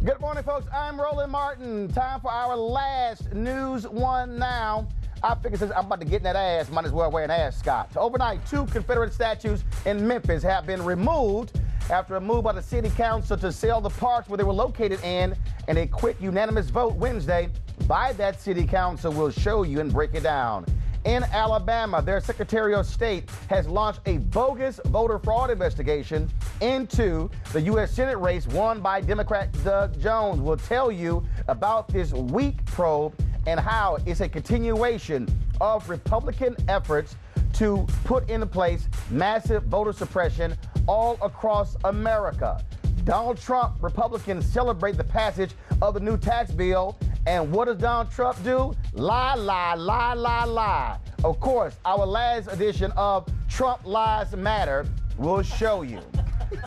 Good morning, folks. I'm Roland Martin. Time for our last NewsOne Now. I figured since I'm about to get in that ass, might as well wear an ascot. Overnight, 2 Confederate statues in Memphis have been removed after a move by the city council to sell the parks where they were located in a quick unanimous vote Wednesday by that city council. We'll show you and break it down. In Alabama, their Secretary of State has launched a bogus voter fraud investigation into the U.S. Senate race won by Democrat Doug Jones. We'll tell you about this weak probe and how it's a continuation of Republican efforts to put into place massive voter suppression all across America. Donald Trump, Republicans celebrate the passage of the new tax bill. And what does Donald Trump do? Lie, lie, lie, lie, lie. Of course, our last edition of Trump Lies Matter will show you.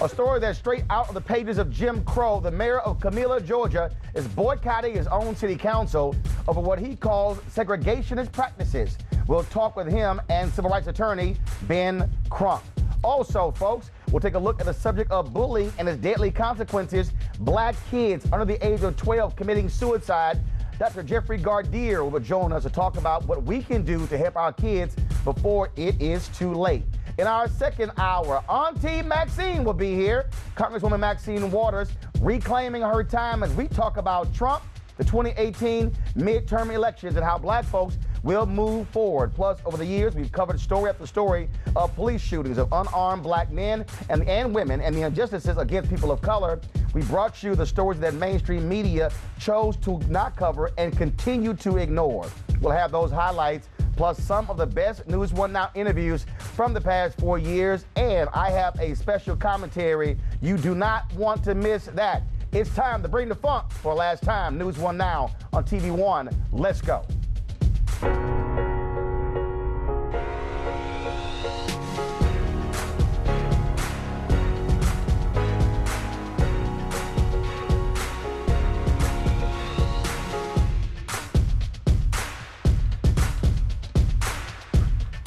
A story that's straight out of the pages of Jim Crow. The mayor of CAMILLA, Georgia, is boycotting his own city council over what he calls segregationist practices. We'll talk with him and civil rights attorney Ben Crump. Also, folks, we'll take a look at the subject of bullying and its deadly consequences. Black kids under the age of 12 committing suicide. Dr. Jeffrey Gardier will join us to talk about what we can do to help our kids before it is too late. In our second hour, Auntie Maxine will be here. Congresswoman Maxine Waters reclaiming her time as we talk about Trump, the 2018 midterm elections, and how black folks will move forward. Plus, over the years, we've covered story after story of police shootings of unarmed black men and women and the injustices against people of color. We brought you the stories that mainstream media chose to not cover and continue to ignore. We'll have those highlights, plus some of the best NewsOne Now interviews from the past 4 years. And I have a special commentary. You do not want to miss that. It's time to bring the funk for last time. NewsOne Now on TV One. Let's go.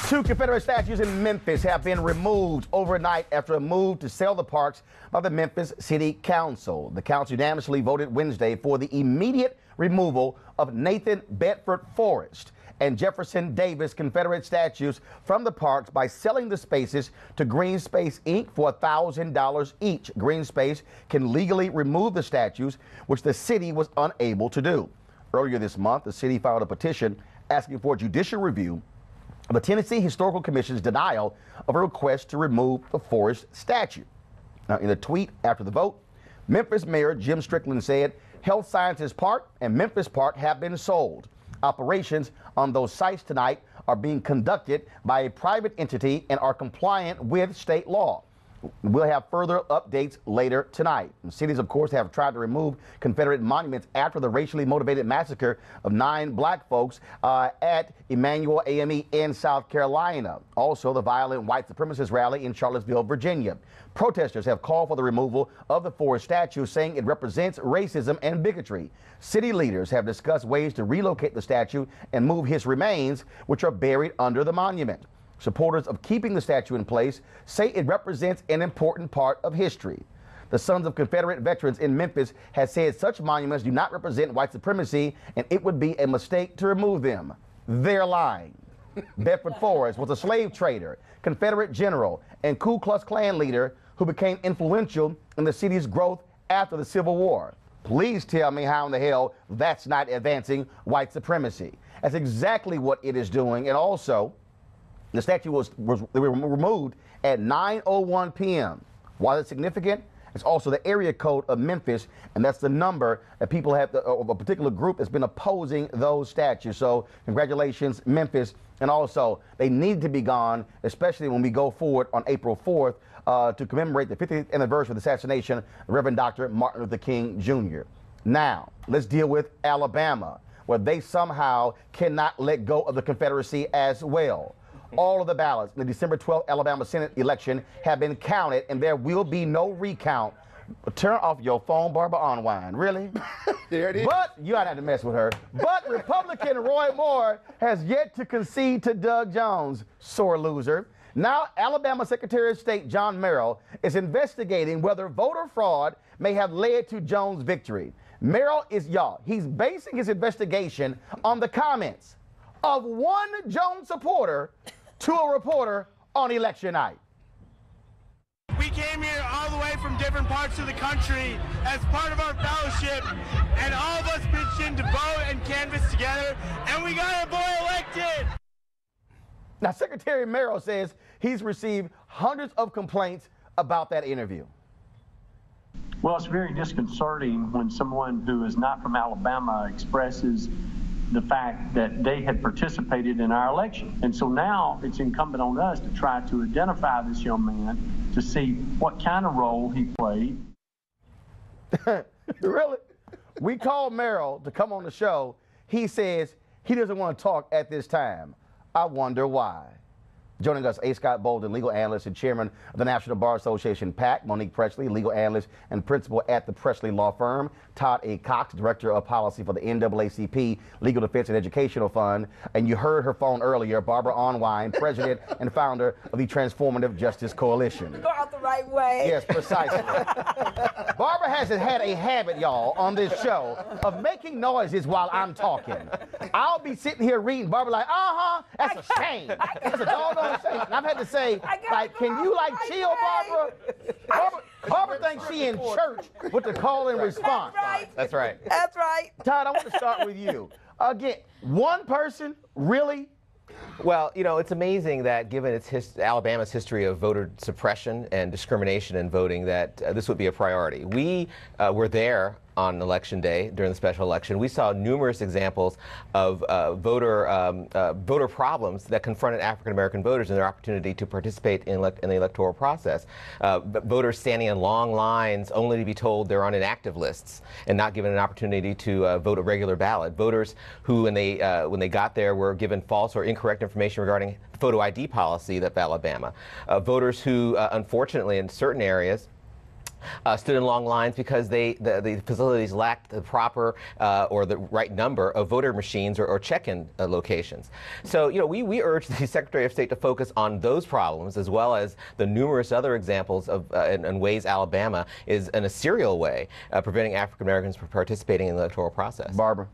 Two Confederate statues in Memphis have been removed overnight after a move to sell the parks by the Memphis City Council. The council unanimously voted Wednesday for the immediate removal of Nathan Bedford Forrest and Jefferson Davis Confederate statues from the parks by selling the spaces to Green Space Inc. for $1,000 each. Green Space can legally remove the statues, which the city was unable to do. Earlier this month, the city filed a petition asking for judicial review of the Tennessee Historical Commission's denial of a request to remove the Forrest statue. Now, in a tweet after the vote, Memphis Mayor Jim Strickland said Health Sciences Park and Memphis Park have been sold. Operations on those sites tonight are being conducted by a private entity and are compliant with state law. We'll have further updates later tonight. And cities, of course, have tried to remove Confederate monuments after the racially motivated massacre of 9 black folks at Emmanuel AME in South Carolina. Also, the violent white supremacist rally in Charlottesville, Virginia. Protesters have called for the removal of the Forrest statue, saying it represents racism and bigotry. City leaders have discussed ways to relocate the statue and move his remains, which are buried under the monument. Supporters of keeping the statue in place say it represents an important part of history. The Sons of Confederate Veterans in Memphis has said such monuments do not represent white supremacy and it would be a mistake to remove them. They're lying. Bedford Forrest was a slave trader, Confederate general, and Ku Klux Klan leader who became influential in the city's growth after the Civil War. Please tell me how in the hell that's not advancing white supremacy. That's exactly what it is doing. And also, the statue was removed at 9:01 p.m. Why is it significant? It's also the area code of Memphis, and that's the number that people have, of a particular group that's been opposing those statues. So congratulations, Memphis. And also, they need to be gone, especially when we go forward on April 4th to commemorate the 50th anniversary of the assassination of Reverend Dr. Martin Luther King Jr. Now, let's deal with Alabama, where they somehow cannot let go of the Confederacy as well. All of the ballots in the December 12th Alabama Senate election have been counted, and there will be no recount. Turn off your phone, Barbara Unwine. Really? There it is. But you don't have to mess with her. But Republican Roy Moore has yet to concede to Doug Jones. Sore loser. Now, Alabama Secretary of State John Merrill is investigating whether voter fraud may have led to Jones' victory. Merrill is, he's basing his investigation on the comments of one Jones supporter to a reporter on election night. We came here all the way from different parts of the country as part of our fellowship, and all of us pitched in to vote and canvass together, and we got our boy elected. Now, Secretary Merrill says he's received hundreds of complaints about that interview. Well, it's very disconcerting when someone who is not from Alabama expresses the fact that they had participated in our election. And so now it's incumbent on us to try to identify this young man to see what kind of role he played. Really? We called Merrill to come on the show. He says he doesn't want to talk at this time. I wonder why. Joining us, A. Scott Bolden, legal analyst and chairman of the National Bar Association, PAC. Monique Pressley, legal analyst and principal at the Pressley Law Firm. Todd A. Cox, director of policy for the NAACP Legal Defense and Educational Fund. And you heard her phone earlier, Barbara Onwine, president and founder of the Transformative Justice Coalition. Go out the right way. Yes, precisely. Barbara has had a habit, y'all, on this show of making noises while I'm talking. I'll be sitting here reading, Barbara like, that's a shame. That's a doggone shame. And I've had to say, like, can you, like, chill, Barbara? Barbara thinks she in church with the call and response. That's right. That's right. Todd, I want to start with you. Again, one person, really? Well, you know, it's amazing that given Alabama's history of voter suppression and discrimination in voting that this would be a priority. We were there on election day during the special election. We saw numerous examples of voter problems that confronted African-American voters in their opportunity to participate in the electoral process. Voters standing in long lines only to be told they're on inactive lists and not given an opportunity to vote a regular ballot. Voters who, when they got there, were given false or incorrect information regarding the photo ID policy of Alabama. Voters who, unfortunately, in certain areas, stood in long lines because the facilities lacked the proper or the right number of voter machines or check-in locations. So, you know, we urge the Secretary of State to focus on those problems as well as the numerous other examples of and ways Alabama is in a serial way preventing African Americans from participating in the electoral process. Barbara?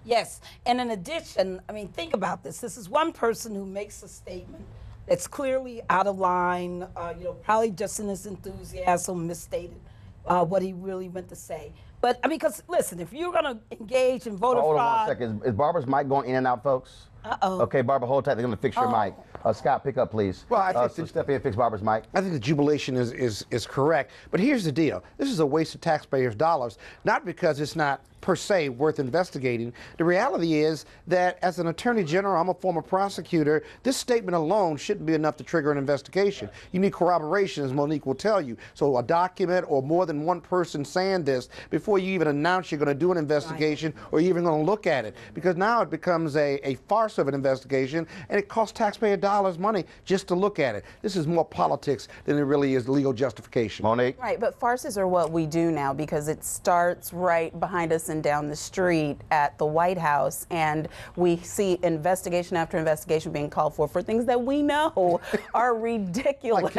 Yes, and in addition, I mean, think about this. This is one person who makes a statement that's clearly out of line, you know, probably just in his enthusiasm misstated what he really meant to say. But, I mean, because, listen, if you're going to engage in voter fraud... Hold on 1 second. Is Barbara's mic going in and out, folks? Uh-oh. Okay, Barbara, hold tight. They're going to fix your mic. Scott, pick up, please. Well, I think step in and fix Barbara's mic. I think the jubilation is correct. But here's the deal. This is a waste of taxpayers' dollars, not because it's not per se worth investigating. The reality is that as an attorney general, I'm a former prosecutor, this statement alone shouldn't be enough to trigger an investigation. You need corroboration, as Monique will tell you. So a document or more than one person saying this before you even announce you're going to do an investigation or you're even going to look at it. Because now it becomes a farce of an investigation and it costs taxpayer dollars money just to look at it. This is more politics than it really is legal justification. Monique? Right, but farces are what we do now because it starts right behind us and down the street at the White House, and we see investigation after investigation being called for things that we know are ridiculous.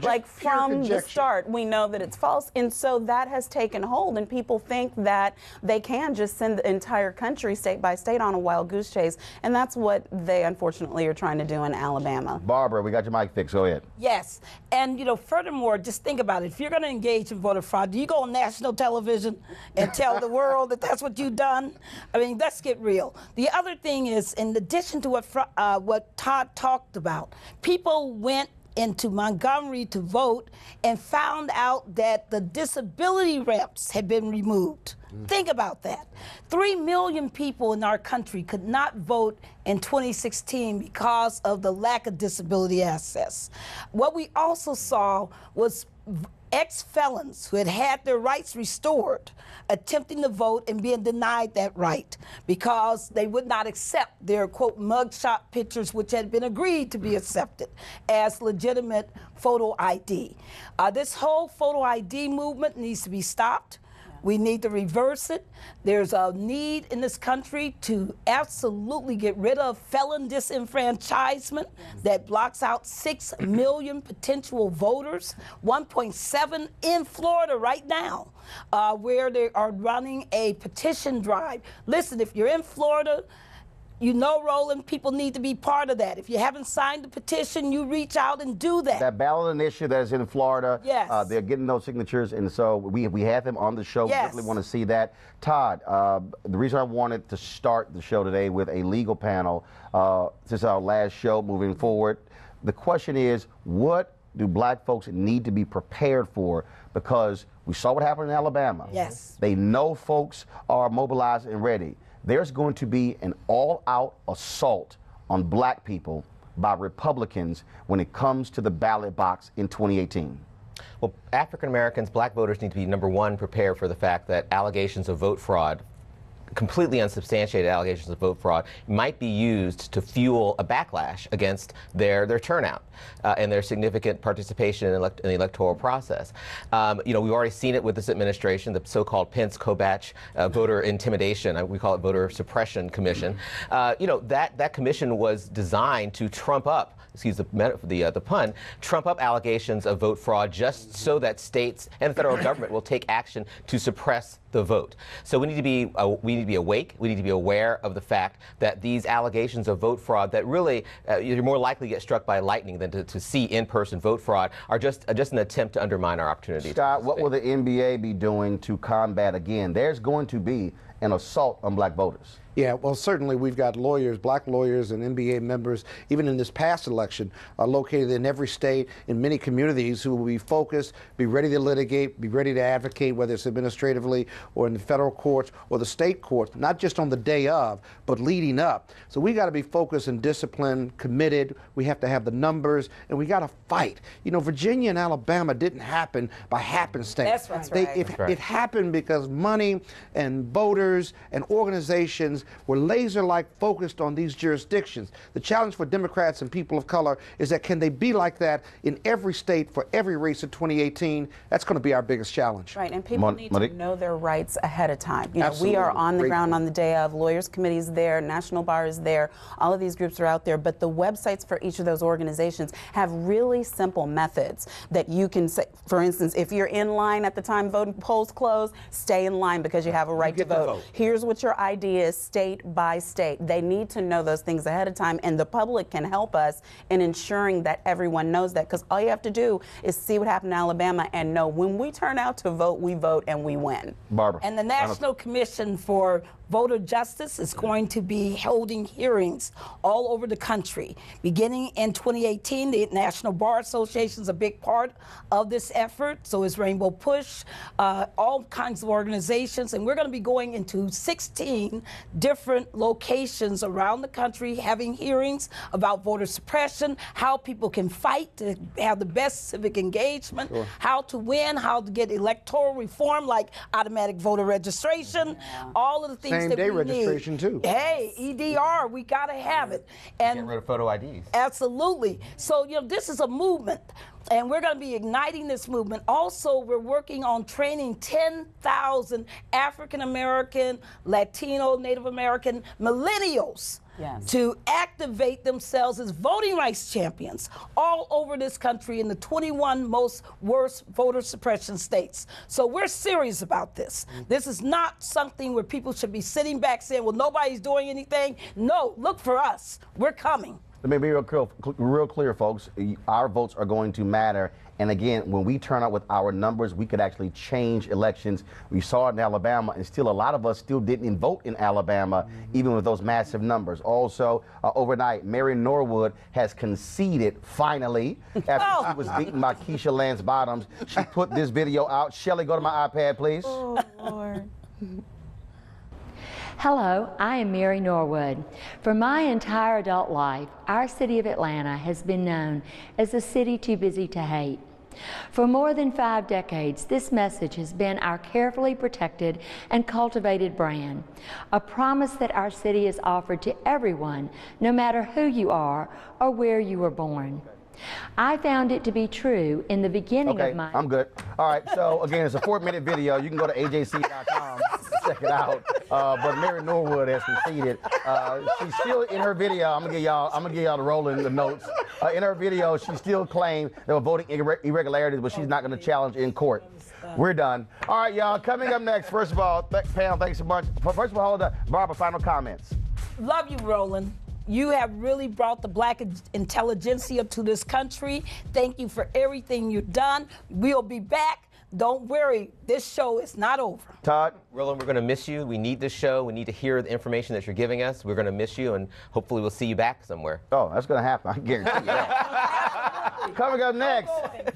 Like from the start, we know that it's false, and so that has taken hold, and people think that they can just send the entire country state by state on a wild goose chase, and that's what they unfortunately are trying to do in Alabama. Barbara, we got your mic fixed. Go ahead. Yes, and you know, furthermore, just think about it. If you're going to engage in voter fraud, do you go on national television and tell the world that that's what you've done? I mean, let's get real. The other thing is, in addition to what Todd talked about, people went into Montgomery to vote and found out that the disability ramps had been removed. Think about that. 3 million people in our country could not vote in 2016 because of the lack of disability access. What we also saw was ex-felons who had had their rights restored attempting to vote and being denied that right because they would not accept their, quote, mugshot pictures, which had been agreed to be accepted as legitimate photo ID. This whole photo ID movement needs to be stopped. We need to reverse it. There's a need in this country to absolutely get rid of felon disenfranchisement that blocks out 6 million potential voters, 1.7 in Florida right now, where they are running a petition drive. Listen, if you're in Florida, you know, Roland, people need to be part of that. If you haven't signed the petition, you reach out and do that. That ballot initiative that is in Florida, yes. They're getting those signatures, and so we have him on the show. Yes. We definitely want to see that. Todd, the reason I wanted to start the show today with a legal panel, since our last show moving forward, the question is, what do black folks need to be prepared for? Because we saw what happened in Alabama. Yes. They know folks are mobilized and ready. There's going to be an all-out assault on black people by Republicans when it comes to the ballot box in 2018. Well, African Americans, black voters need to be, number one, prepared for the fact that allegations of vote fraud, completely unsubstantiated allegations of vote fraud, might be used to fuel a backlash against their turnout and their significant participation in the electoral process. You know, we've already seen it with this administration, the so-called Pence-Kobach voter intimidation, we call it voter suppression commission. You know, that commission was designed to trump up, excuse the pun, trump up allegations of vote fraud just so that states and the federal government will take action to suppress the vote. So we need to be awake. We need to be aware of the fact that these allegations of vote fraud that really you're more likely to get struck by lightning than to see in-person vote fraud are just an attempt to undermine our opportunity. Scott, what will the NBA be doing to combat again? There's going to be an assault on black voters. Yeah, well, certainly we've got lawyers, black lawyers and NBA members, even in this past election, located in every state, in many communities, who will be focused, be ready to litigate, be ready to advocate, whether it's administratively or in the federal courts or the state courts, not just on the day of, but leading up. So we got to be focused and disciplined, committed. We have to have the numbers, and we got to fight. You know, Virginia and Alabama didn't happen by happenstance. That's right. It happened because money and voters and organizations were laser-like focused on these jurisdictions. The challenge for Democrats and people of color is that can they be like that in every state for every race in 2018? That's going to be our biggest challenge. Right, and people need to Monique? know their rights ahead of time. You know, Absolutely. we are on the Great ground point. on the day of. Lawyers Committee's there, National Bar is there. All of these groups are out there, but the websites for each of those organizations have really simple methods that you can say. For instance, if you're in line at the time voting polls close, stay in line because you have a right to vote. Here's what your ID is, state by state. They need to know those things ahead of time, and the public can help us in ensuring that everyone knows that, because all you have to do is see what happened in Alabama and know when we turn out to vote, we vote and we win. Barbara. And the National Commission for Voter Justice is going to be holding hearings all over the country. Beginning in 2018, the National Bar Association is a big part of this effort. So is Rainbow Push, all kinds of organizations. And we're going to be going into 16 different locations around the country having hearings about voter suppression, how people can fight to have the best civic engagement, how to win, how to get electoral reform like automatic voter registration, all of the things Same-day that we registration, need. too. Hey, EDR, we got to have it. And Get rid of photo IDs. absolutely. So, you know, this is a movement, and we're going to be igniting this movement. Also, we're working on training 10,000 African American, Latino, Native American millennials to activate themselves as voting rights champions all over this country in the 21 most worst voter suppression states. So we're serious about this. This is not something where people should be sitting back saying, well, nobody's doing anything. No, look for us. We're coming. Let me be real clear, folks. Our votes are going to matter. And again, when we turn out with our numbers, we could actually change elections. We saw it in Alabama, and still a lot of us still didn't vote in Alabama, even with those massive numbers. Also, overnight, Mary Norwood has conceded, finally, after she was beaten by Keisha Lance Bottoms. She put this video out. Shelley, go to my iPad, please. Oh, Lord. Hello, I am Mary Norwood. For my entire adult life, our city of Atlanta has been known as a city too busy to hate. For more than 5 decades, this message has been our carefully protected and cultivated brand, a promise that our city is offered to everyone, no matter who you are or where you were born. I found it to be true in the beginning Okay, of my... I'm good. All right, so again, it's a 4-minute video. You can go to ajc.com, check it out. But Mary Norwood has conceded. She's still in her video. I'm gonna give y'all the rolling the notes. In her video, she still claimed there were voting irregularities, but she's not gonna challenge in court. We're done. All right, y'all. Coming up next. First of all, Pam, thanks so much. First of all, hold on. Barbara, final comments. Love you, Roland. You have really brought the black intelligentsia to this country. Thank you for everything you've done. We'll be back. Don't worry, this show is not over. Todd? Roland, we're going to miss you. We need this show. We need to hear the information that you're giving us. We're going to miss you, and hopefully we'll see you back somewhere. Oh, that's going to happen. I guarantee you that. Coming up next,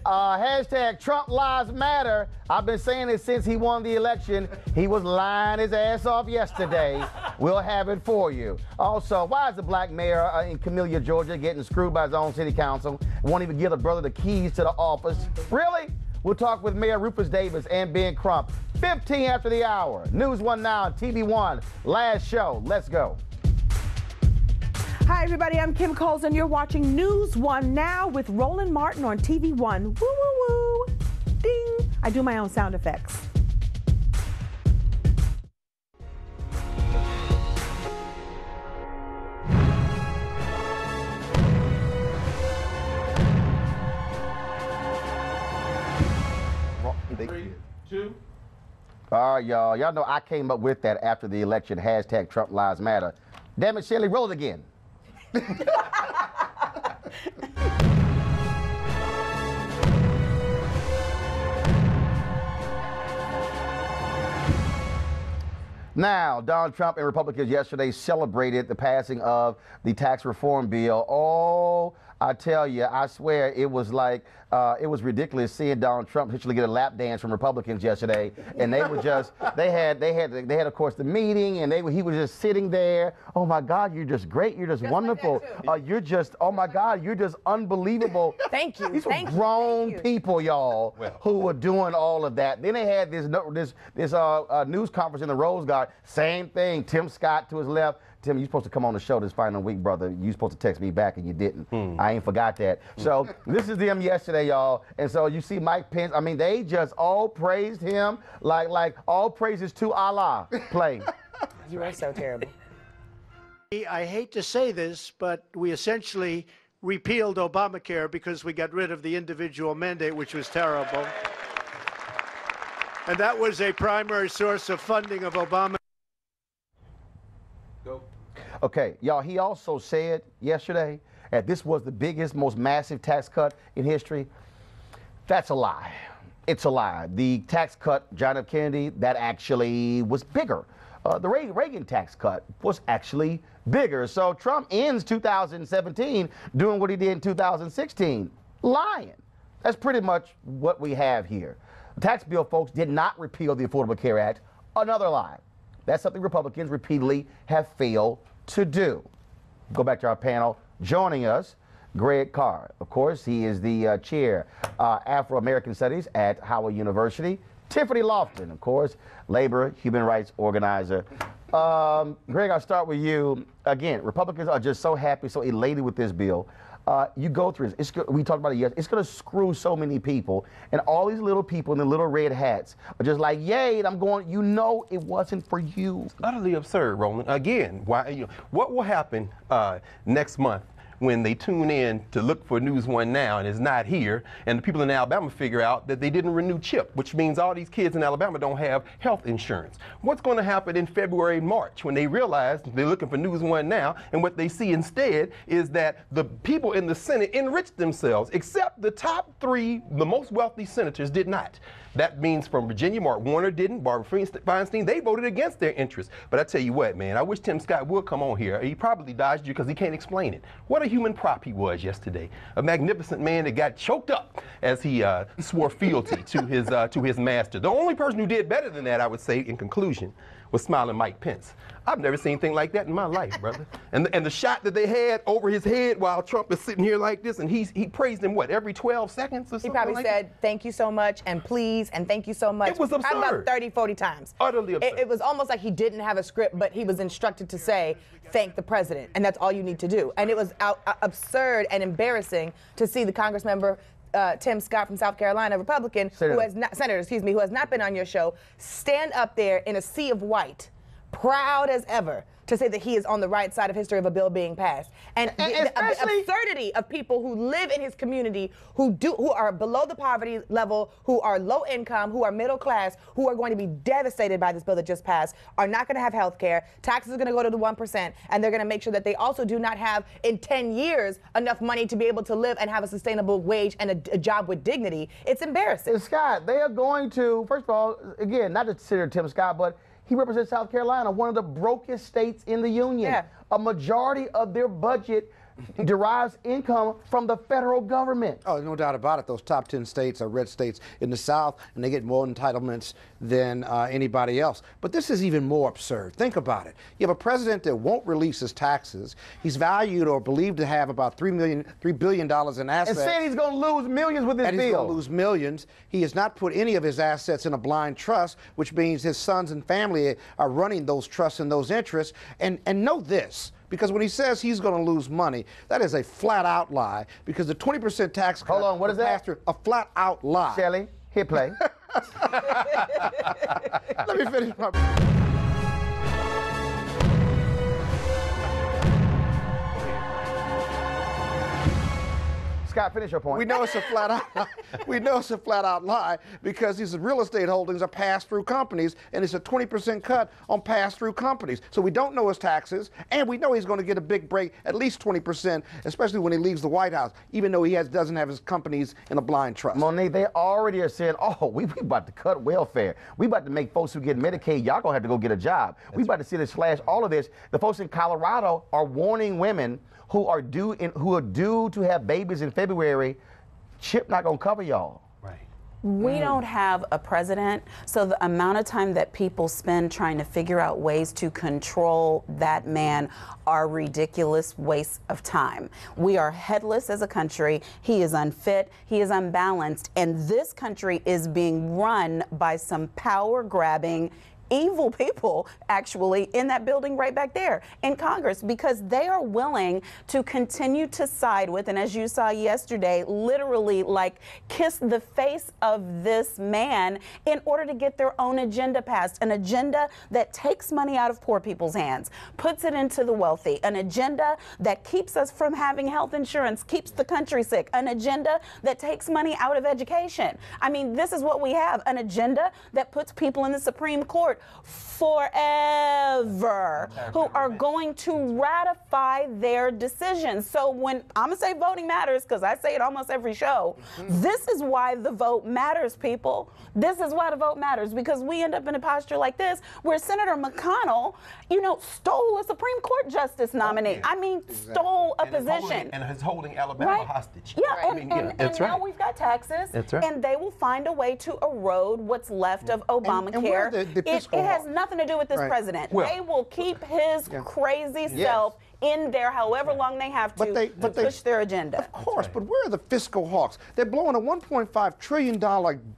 hashtag Trump Lives Matter. I've been saying it since he won the election. He was lying his ass off yesterday. We'll have it for you. Also, why is the black mayor in CAMILLA, Georgia, getting screwed by his own city council? Won't even give the brother the keys to the office. Really? We'll talk with Mayor Rufus Davis and Ben Crump. 15 after the hour. NewsOne Now, TV1. Last show. Let's go. Hi, everybody. I'm Kim Coles, and you're watching NewsOne Now with Roland Martin on TV1. Woo, woo, woo. Ding. I do my own sound effects. All right, y'all. Y'all know I came up with that after the election, hashtag Trump Lives Matter. Damn it, Shelley, roll it again. Now, Donald Trump and Republicans yesterday celebrated the passing of the tax reform bill. Oh, I tell you, I swear it was like, it was ridiculous seeing Donald Trump literally get a lap dance from Republicans yesterday. And they were just, they had of course the meeting, and he was just sitting there. Oh my God, you're just great. You're just wonderful. You're just, oh my God, you're just unbelievable. Thank you. These were grown people, y'all, who were doing all of that. Then they had this news conference in the Rose Garden. Same thing. Tim Scott to his left. Tim, you're supposed to come on the show this final week, brother. You're supposed to text me back, and you didn't. I ain't forgot that. So this is them yesterday, y'all. And so you see Mike Pence. I mean, they just all praised him like all praises to Allah play. You are so terrible. I hate to say this, but we essentially repealed Obamacare because we got rid of the individual mandate, which was terrible. And that was a primary source of funding of Obama. Okay, y'all, he also said yesterday that this was the biggest, most massive tax cut in history. That's a lie. It's a lie. The tax cut, John F. Kennedy, that actually was bigger. The Reagan tax cut was actually bigger. So Trump ends 2017 doing what he did in 2016, lying. That's pretty much what we have here. The tax bill, folks, did not repeal the Affordable Care Act. Another lie. That's something Republicans repeatedly have failed to do. Go back to our panel. Joining us, Greg Carr. Of course, he is the chair Afro-American Studies at Howard University. Tiffany Lofton, of course, labor, human rights organizer. Greg, I'll start with you. Again, Republicans are just so happy, so elated with this bill. You go through this. We talked about it yesterday. It's going to screw so many people. And all these little people in the little red hats are just like, yay, and I'm going, you know it wasn't for you. It's utterly absurd, Roland. Again, what will happen next month when they tune in to look for NewsOne Now and it's not here, and the people in Alabama figure out that they didn't renew CHIP, which means all these kids in Alabama don't have health insurance. What's going to happen in February and March when they realize they're looking for NewsOne Now, and what they see instead is that the people in the Senate enriched themselves, except the top three, the most wealthy senators did not. That means from Virginia, Mark Warner didn't, Barbara Feinstein, they voted against their interests. But I tell you what, man, I wish Tim Scott would come on here. He probably dodged you because he can't explain it. What a human prop he was yesterday. A magnificent man that got choked up as he swore fealty to his master. The only person who did better than that, I would say, in conclusion, was smiling Mike Pence. I've never seen anything like that in my life, brother. And the shot that they had over his head while Trump is sitting here like this, and he praised him, what, every 12 seconds or something? He probably said, thank you so much, and please, and thank you so much. It was absurd. About 30, 40 times. Utterly absurd. It was almost like he didn't have a script, but he was instructed to say, thank the president, and that's all you need to do. And it was absurd and embarrassing to see the Congress member Tim Scott from South Carolina, Republican, who has not been on your show, stand up there in a sea of white, proud as ever, to say that he is on the right side of history of a bill being passed. And the absurdity of people who live in his community, who are below the poverty level, who are low income, who are middle class, who are going to be devastated by this bill that just passed, are not going to have health care. Taxes are going to go to the 1%, and they're going to make sure that they also do not have, in 10 years, enough money to be able to live and have a sustainable wage and a job with dignity. It's embarrassing. Scott, they are going to, first of all, again, not to consider Tim Scott, but he represents South Carolina, one of the brokest states in the union. Yeah. A majority of their budget derives income from the federal government. Oh, no doubt about it. Those top 10 states are red states in the South, and they get more entitlements than anybody else. But this is even more absurd. Think about it. You have a president that won't release his taxes. He's valued or believed to have about $3 billion in assets. And said he's going to lose millions with this bill. And he's going to lose millions. He has not put any of his assets in a blind trust, which means his sons and family are running those trusts and those interests. And know this, because when he says he's going to lose money, that is a flat-out lie, because the 20% tax cut... Hold on, what is that? A flat-out lie. Shelley, hit play. Let me finish my... Scott, finish your point. We know it's a flat-out lie because these real estate holdings are pass-through companies, and it's a 20% cut on pass-through companies. So we don't know his taxes, and we know he's going to get a big break, at least 20%, especially when he leaves the White House, even though he doesn't have his companies in a blind trust. Monique, they already are saying, oh, we about to cut welfare. We about to make folks who get Medicaid, y'all going to have to go get a job. We about to see this slash all of this. The folks in Colorado are warning women who are due to have babies in February. CHIP not gonna cover y'all. Right. We don't have a president, so the amount of time that people spend trying to figure out ways to control that man are ridiculous wastes of time. We are headless as a country. He is unfit, he is unbalanced, and this country is being run by some power-grabbing evil people, actually, in that building right back there in Congress, because they are willing to continue to side with, and as you saw yesterday, literally like kiss the face of this man in order to get their own agenda passed, an agenda that takes money out of poor people's hands, puts it into the wealthy, an agenda that keeps us from having health insurance, keeps the country sick, an agenda that takes money out of education. I mean, this is what we have, an agenda that puts people in the Supreme Court forever who are going to ratify their decisions. So when I'm gonna say voting matters, because I say it almost every show, this is why the vote matters, people. This is why the vote matters, because we end up in a posture like this where Senator McConnell, stole a Supreme Court justice nominee. I mean, stole a position. And is holding Alabama hostage. Yeah, Right. and now we've got taxes, and they will find a way to erode what's left of Obamacare. It has nothing to do with this president. Well, they will keep his crazy self in there however long they have to push their agenda. Of course, but where are the fiscal hawks? They're blowing a $1.5 trillion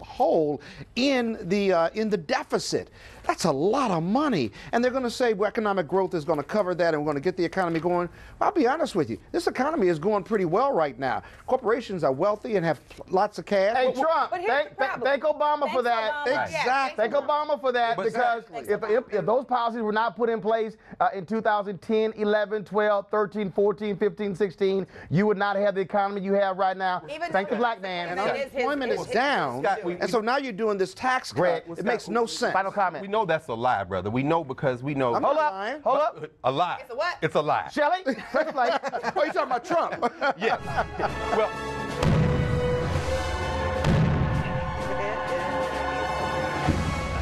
hole in the deficit. That's a lot of money. And they're going to say, well, economic growth is going to cover that and we're going to get the economy going. Well, I'll be honest with you. This economy is going pretty well right now. Corporations are wealthy and have lots of cash. Hey, Trump, thank Obama for that. Exactly. Thank Obama for that, because if those policies were not put in place in 2010, 11, 12, 13, 14, 15, 16, you would not have the economy you have right now. Thank the black man. And unemployment is down. And so now you're doing this tax cut. It makes no sense. Final comment. We know that's a lie, brother. We know because we know. Hold up. A lie. It's a what? It's a lie. Shelley? Oh, you talking about Trump? Yes. Well.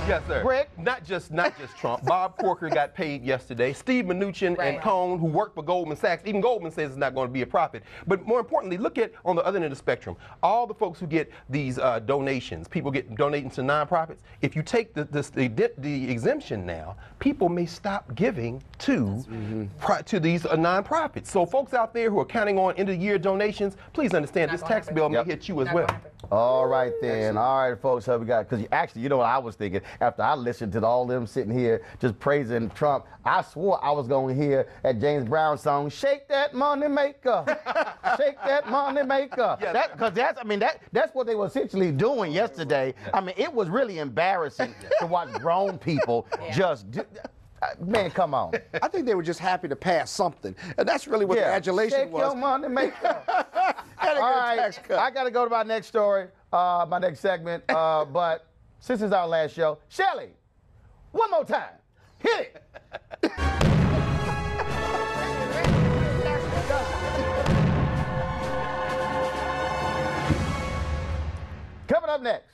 Yes, sir. Rick? Not just Trump. Bob Corker got paid yesterday. Steve Mnuchin and Cohn, who worked for Goldman Sachs, even Goldman says it's not going to be a profit. But more importantly, look at on the other end of the spectrum, all the folks who get these donations. People get donating to nonprofits. If you take the exemption now, people may stop giving to these nonprofits. So folks out there who are counting on end of the year donations, please understand this tax bill may hit you as well. All right then. All right, folks. So we got, because actually, you know what I was thinking? after I listened to all them sitting here just praising Trump, I swore I was going to hear that James Brown song, "Shake That Money Maker, Shake That Money Maker." Because that's what they were essentially doing yesterday. I mean, it was really embarrassing to watch grown people just do. Man, come on. I think they were just happy to pass something. And that's really what the adulation was. Shake your money maker. All right, I got to go to my next story, my next segment. But since it's our last show, Shelly, one more time. Hit it. Coming up next,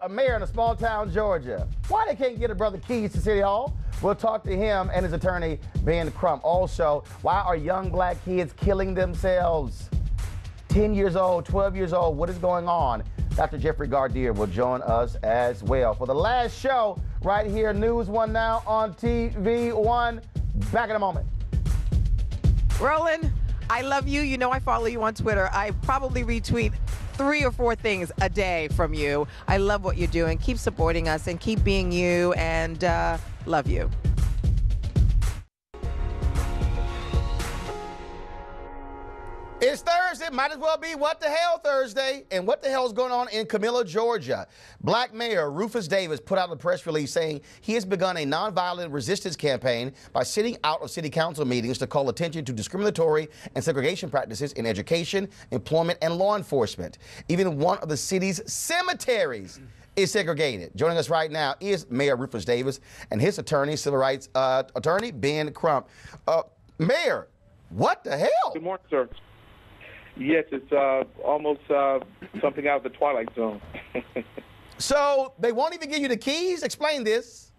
a mayor in a small town, Georgia. Why they can't get a brother keys to City Hall? We'll talk to him and his attorney, Ben Crump. Also, why are young black kids killing themselves? 10 years old, 12 years old, what is going on? Dr. Jeffrey Gardier will join us as well. For the last show, right here, News One Now on TV1. Back in a moment. Roland, I love you. You know I follow you on Twitter. I probably retweet 3 or 4 things a day from you. I love what you're doing. Keep supporting us and keep being you, and love you. It's Thursday, might as well be What the Hell Thursday. And what the hell is going on in CAMILLA, Georgia? Black Mayor Rufus Davis put out a press release saying he has begun a nonviolent resistance campaign by sitting out of city council meetings to call attention to discriminatory and segregation practices in education, employment, and law enforcement. Even one of the city's cemeteries is segregated. Joining us right now is Mayor Rufus Davis and his attorney, civil rights attorney, Ben Crump. Mayor, what the hell? Good morning, sir. Yes, it's almost something out of the Twilight Zone. So they won't even give you the keys? Explain this.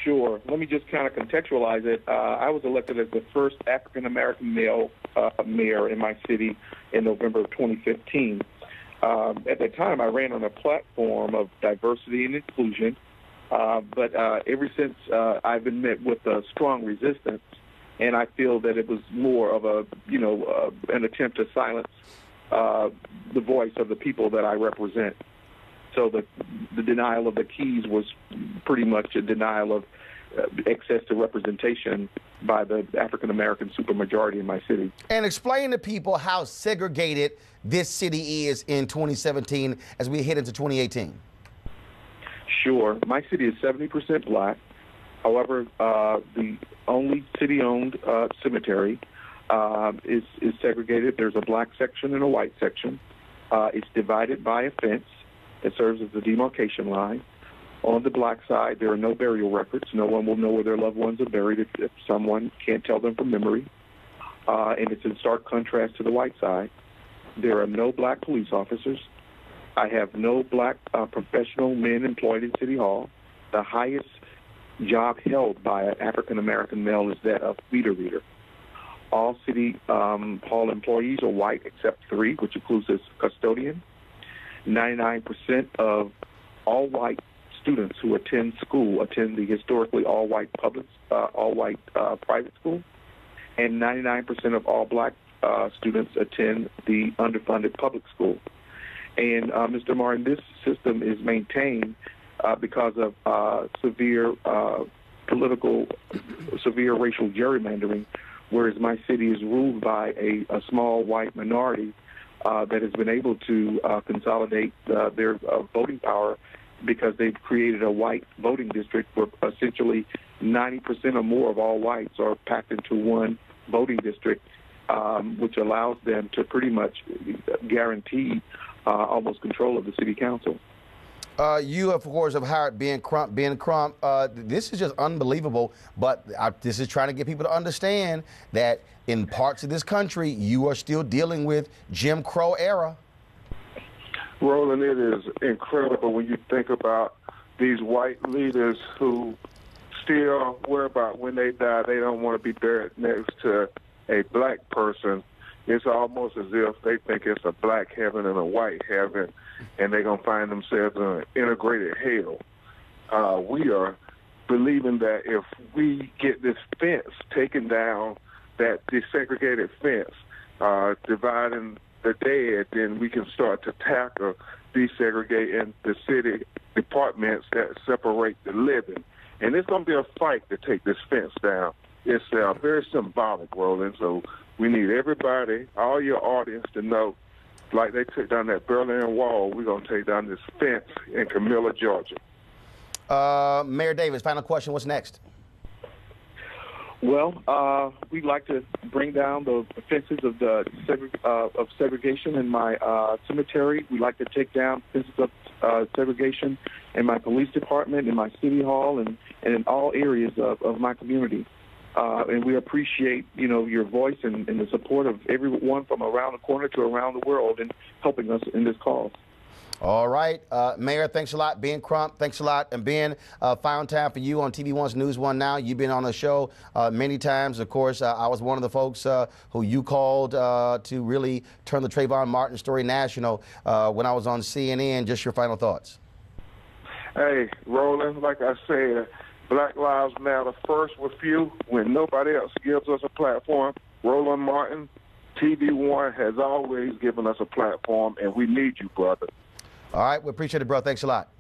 Sure. Let me just kind of contextualize it. I was elected as the first African-American male mayor in my city in November of 2015. At that time, I ran on a platform of diversity and inclusion, but ever since I've been met with a strong resistance, and I feel that it was more of a, an attempt to silence the voice of the people that I represent. So the denial of the keys was pretty much a denial of access to representation by the African-American supermajority in my city. And explain to people how segregated this city is in 2017 as we head into 2018. Sure. My city is 70% black. However, the only city-owned cemetery is segregated. There's a black section and a white section. It's divided by a fence that serves as the demarcation line. On the black side, there are no burial records. No one will know where their loved ones are buried if someone can't tell them from memory. And it's in stark contrast to the white side. There are no black police officers. I have no black professional men employed in City Hall. The highest job held by an African-American male is that of meter reader. All City Hall employees are white except 3, which includes this custodian. 99% of all white students who attend school attend the historically all-white public, all-white private school, and 99% of all black students attend the underfunded public school. And Mr. Martin, this system is maintained because of severe racial gerrymandering, whereas my city is ruled by a small white minority that has been able to consolidate their voting power because they've created a white voting district where essentially 90% or more of all whites are packed into one voting district, which allows them to pretty much guarantee almost control of the city council. You, of course, have hired Ben Crump. Ben Crump, this is just unbelievable, but this is trying to get people to understand that in parts of this country, you are still dealing with Jim Crow era. Roland, it is incredible when you think about these white leaders who still worry about when they die, they don't want to be buried next to a black person. It's almost as if they think it's a black heaven and a white heaven, and they're going to find themselves in an integrated hell. We are believing that if we get this fence taken down, that desegregated fence, dividing the dead, then we can start to tackle desegregating the city departments that separate the living. And it's going to be a fight to take this fence down. It's very symbolic, Roland, so we need everybody, all your audience, to know, like they took down that Berlin Wall, we're going to take down this fence in CAMILLA, Georgia. Mayor Davis, final question, what's next? Well, we'd like to bring down the fences of the segregation in my cemetery. We'd like to take down fences of segregation in my police department, in my city hall, and in all areas of my community. And we appreciate, your voice and the support of everyone from around the corner to around the world in helping us in this cause. All right. Mayor, thanks a lot. Ben Crump, thanks a lot. And Ben, found time for you on TV1's NewsOne Now. You've been on the show many times. Of course, I was one of the folks who you called to really turn the Trayvon Martin story national when I was on CNN. Just your final thoughts. Hey, Roland, like I said, Black Lives Matter first with you when nobody else gives us a platform. Roland Martin, TV1 has always given us a platform, and we need you, brother. All right, we appreciate it, bro. Thanks a lot.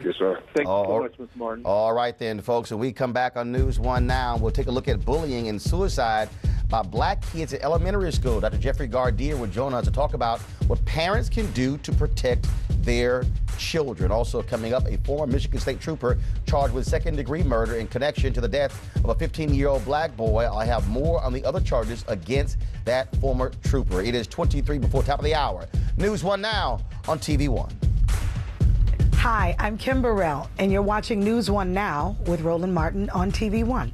Yes, sir. Thank you so much, Mr. Martin. All right then, folks. When we come back on NewsOne Now, we'll take a look at bullying and suicide by black kids at elementary school. Dr. Jeffrey Gardeer will join us to talk about what parents can do to protect their children. Also coming up, a former Michigan State trooper charged with second-degree murder in connection to the death of a 15-year-old black boy. I have more on the other charges against that former trooper. It is 23 before top of the hour. NewsOne Now on TV1. Hi, I'm Kim Burrell, and you're watching NewsOne Now with Roland Martin on TV1.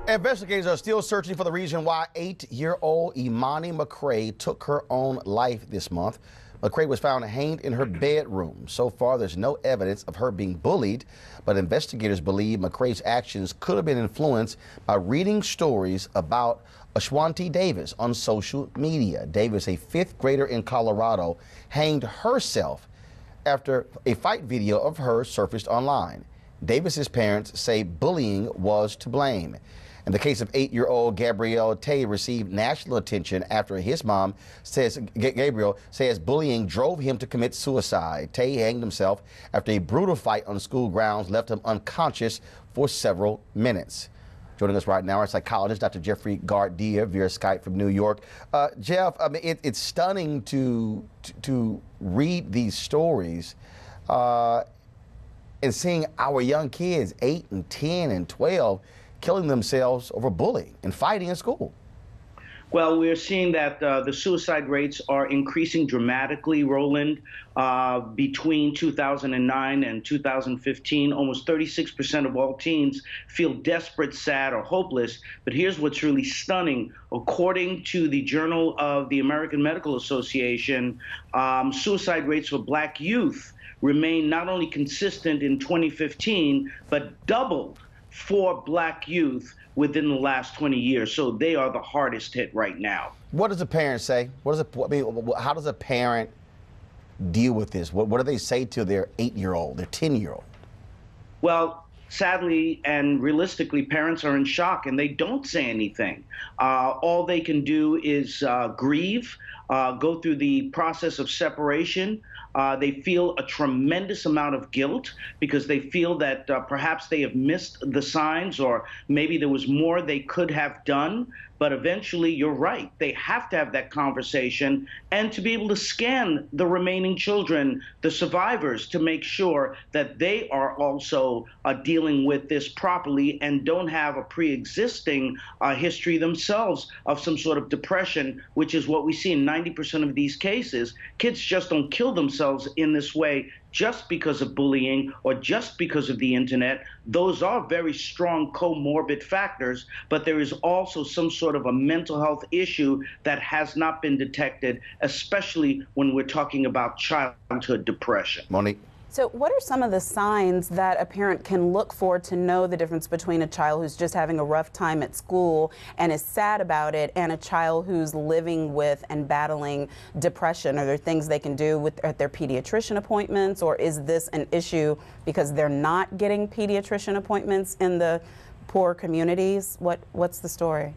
Investigators are still searching for the reason why 8-year-old Imani McCray took her own life this month. McCray was found hanged in her bedroom. So far, there's no evidence of her being bullied, but investigators believe McCray's actions could have been influenced by reading stories about Ashwanti Davis on social media. Davis, a 5th grader in Colorado, hanged herself after a fight video of her surfaced online. Davis's parents say bullying was to blame. In the case of 8-year-old Gabrielle Tay received national attention after his mom says, Gabriel says bullying drove him to commit suicide. Tay hanged himself after a brutal fight on school grounds left him unconscious for several minutes. Joining us right now, our psychologist, Dr. Jeffrey Gardeer, via Skype from New York. Jeff, I mean, it's stunning to read these stories and seeing our young kids, 8 and 10 and 12, killing themselves over bullying and fighting in school. Well, we're seeing that the suicide rates are increasing dramatically, Roland. Between 2009 and 2015, almost 36% of all teens feel desperate, sad, or hopeless. But here's what's really stunning. According to the Journal of the American Medical Association, suicide rates for black youth remain not only consistent in 2015, but doubled for black youth within the last 20 years. So they are the hardest hit right now. What does a parent say? How does a parent deal with this? What do they say to their 8-year-old, their 10-year-old? Well, sadly and realistically, parents are in shock and they don't say anything. All they can do is grieve, go through the process of separation. They feel a tremendous amount of guilt because they feel that perhaps they have missed the signs, or maybe there was more they could have done. But eventually, you're right, they have to have that conversation and to be able to scan the remaining children, the survivors, to make sure that they are also dealing with this properly and don't have a pre-existing history themselves of some sort of depression, which is what we see in 90% of these cases. Kids just don't kill themselves in this way just because of bullying or just because of the internet. Those are very strong comorbid factors, but there is also some sort of a mental health issue that has not been detected, especially when we're talking about childhood depression. Monique. So what are some of the signs that a parent can look for to know the difference between a child who's just having a rough time at school and is sad about it and a child who's living with and battling depression? Are there things they can do at their pediatrician appointments, or is this an issue because they're not getting pediatrician appointments in the poor communities? What's the story?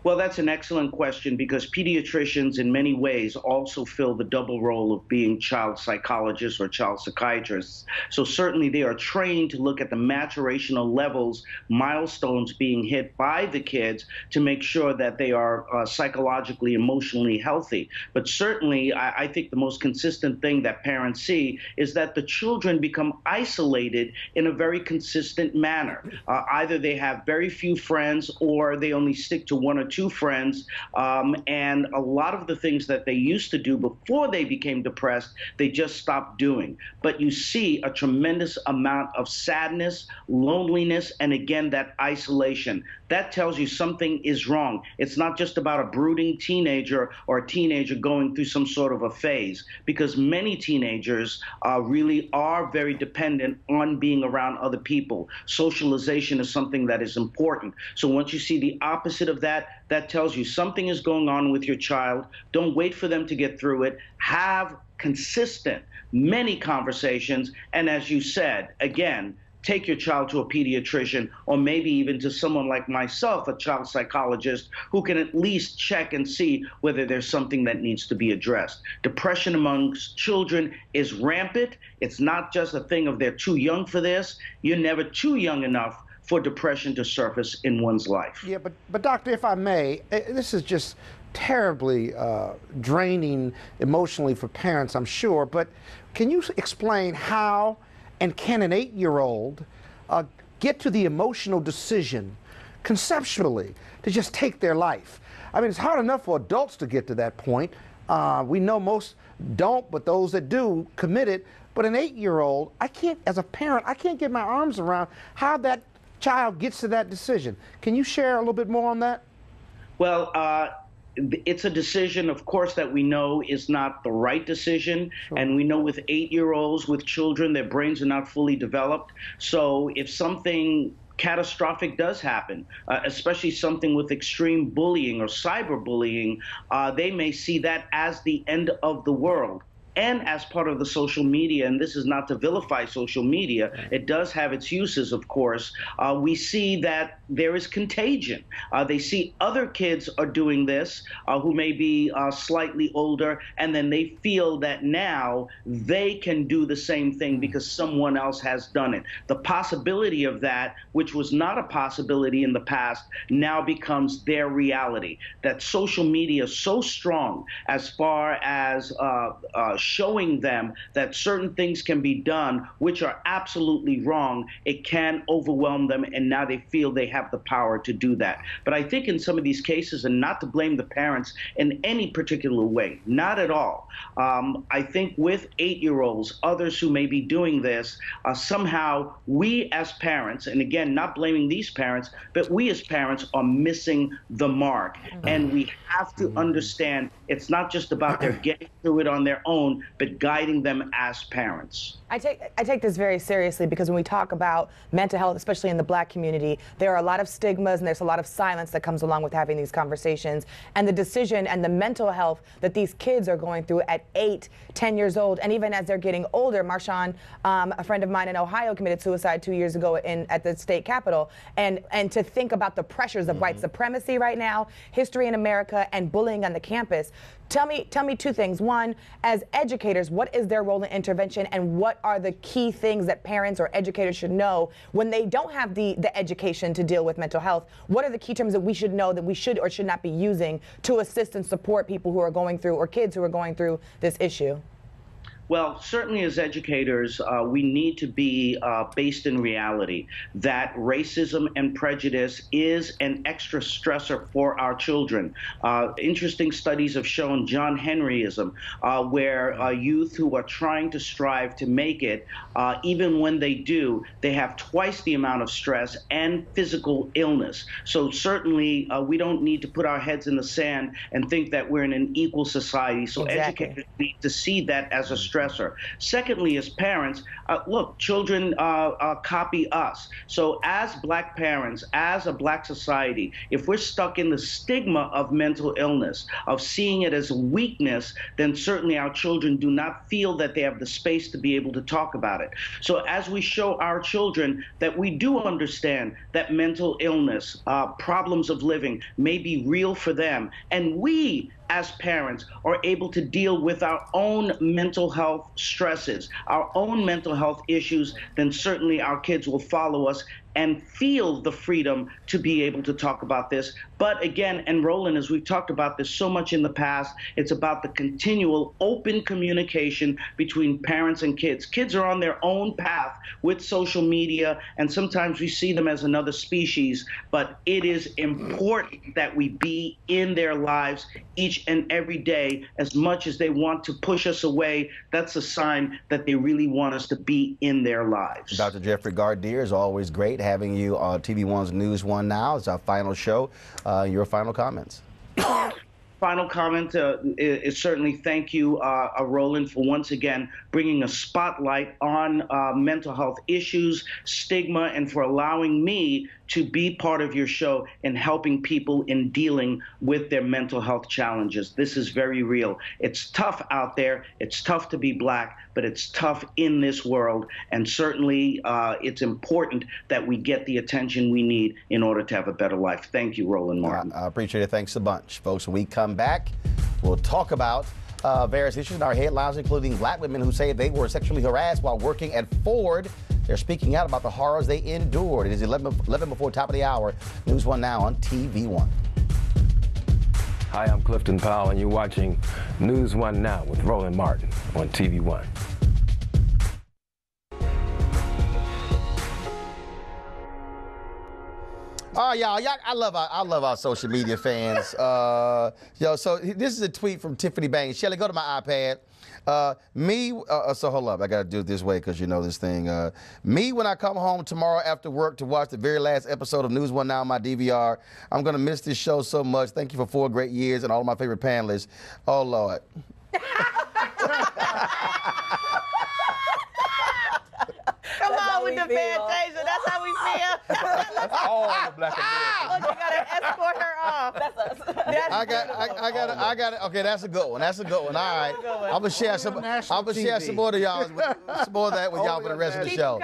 Well, that's an excellent question because pediatricians in many ways also fill the double role of being child psychologists or child psychiatrists. So certainly they are trained to look at the maturational levels, milestones being hit by the kids to make sure that they are psychologically, emotionally healthy. But certainly I think the most consistent thing that parents see is that the children become isolated in a very consistent manner. Either they have very few friends or they only stick to one or two friends, and a lot of the things that they used to do before they became depressed, they just stopped doing. But you see a tremendous amount of sadness, loneliness, and again, that isolation. That tells you something is wrong. It's not just about a brooding teenager or a teenager going through some sort of a phase, because many teenagers really are very dependent on being around other people. Socialization is something that is important. So once you see the opposite of that, that tells you something is going on with your child. Don't wait for them to get through it. Have consistent, many conversations. And as you said, again, take your child to a pediatrician or maybe even to someone like myself, a child psychologist, who can at least check and see whether there's something that needs to be addressed. Depression amongst children is rampant. It's not just a thing of they're too young for this. You're never too young enough for depression to surface in one's life. Yeah, but doctor, if I may, this is just terribly draining emotionally for parents, I'm sure, but can you explain how and can an 8-year-old get to the emotional decision conceptually to just take their life? I mean, it's hard enough for adults to get to that point. We know most don't, but those that do commit it. But an 8-year-old, I can't, as a parent, I can't get my arms around how that child gets to that decision. Can you share a little bit more on that? Well, it's a decision, of course, that we know is not the right decision. Sure. And we know with 8-year-olds, with children, their brains are not fully developed. So if something catastrophic does happen, especially something with extreme bullying or cyberbullying, they may see that as the end of the world. And as part of the social media, and this is not to vilify social media, it does have its uses, of course, we see that there is contagion. They see other kids are doing this who may be slightly older, and then they feel that now they can do the same thing because someone else has done it. The possibility of that, which was not a possibility in the past, now becomes their reality. That social media is so strong as far as showing them that certain things can be done which are absolutely wrong, it can overwhelm them, and now they feel they have the power to do that. But I think in some of these cases, and not to blame the parents in any particular way, not at all, I think with 8-year-olds, others who may be doing this, somehow we as parents, and again, not blaming these parents, but we as parents are missing the mark. And we have to understand it's not just about their getting through it on their own, but guiding them as parents. I take this very seriously because when we talk about mental health, especially in the Black community, there are a lot of stigmas and there's a lot of silence that comes along with having these conversations. And the decision and the mental health that these kids are going through at 8, 10 years old, and even as they're getting older. Marshawn, a friend of mine in Ohio, committed suicide 2 years ago at the state capitol. And to think about the pressures of white supremacy right now, history in America, and bullying on the campus. Tell me two things. One, as educators, what is their role in intervention, and what are the key things that parents or educators should know when they don't have the education to deal with mental health? What are the key terms that we should know that we should or should not be using to assist and support people who are going through, or kids who are going through, this issue? Well, certainly as educators, we need to be based in reality that racism and prejudice is an extra stressor for our children. Interesting studies have shown John Henryism, where youth who are trying to strive to make it, even when they do, they have twice the amount of stress and physical illness. So certainly we don't need to put our heads in the sand and think that we're in an equal society. So educators need to see that as a stressor stressor. Secondly, as parents, look, children copy us. So as Black parents, as a Black society, if we're stuck in the stigma of mental illness, of seeing it as a weakness, then certainly our children do not feel that they have the space to be able to talk about it. So as we show our children that we do understand that mental illness, problems of living may be real for them, and we as parents are able to deal with our own mental health stresses, our own mental health issues, then certainly our kids will follow us and feel the freedom to be able to talk about this. But again, and Roland, as we've talked about this so much in the past, it's about the continual open communication between parents and kids. Kids are on their own path with social media, and sometimes we see them as another species, but it is important that we be in their lives each and every day. As much as they want to push us away, that's a sign that they really want us to be in their lives. Dr. Jeffrey Gardier, is always great having you on TV1's NewsOne Now. It's our final show. Your final comments. Final comment is certainly thank you, Roland, for once again bringing a spotlight on mental health issues, stigma, and for allowing me to be part of your show and helping people in dealing with their mental health challenges. This is very real. It's tough out there. It's tough to be Black, but it's tough in this world. And certainly it's important that we get the attention we need in order to have a better life. Thank you, Roland Martin. I appreciate it. Thanks a bunch. Folks, when we come back, we'll talk about various issues in our headlines, including Black women who say they were sexually harassed while working at Ford. They're speaking out about the horrors they endured. It is 11 before top of the hour. NewsOne Now on TV1. Hi, I'm Clifton Powell, and you're watching NewsOne Now with Roland Martin on TV1. Oh, y'all, I love our social media fans. So this is a tweet from Tiffany Banks. Shelly, go to my iPad. So hold up, I gotta do it this way because you know this thing. Me, when I come home tomorrow after work to watch the very last episode of NewsOne Now on my DVR, I'm gonna miss this show so much. Thank you for 4 great years and all of my favorite panelists. Oh, Lord. Come on with the Fantasia. That's how we feel. All the Black Americans. Look, you gotta escort her off. That's us. I got it. Okay, that's a good one. That's a good one. All right. I'm gonna share some more of y'all, some more of that with y'all for the rest of the show.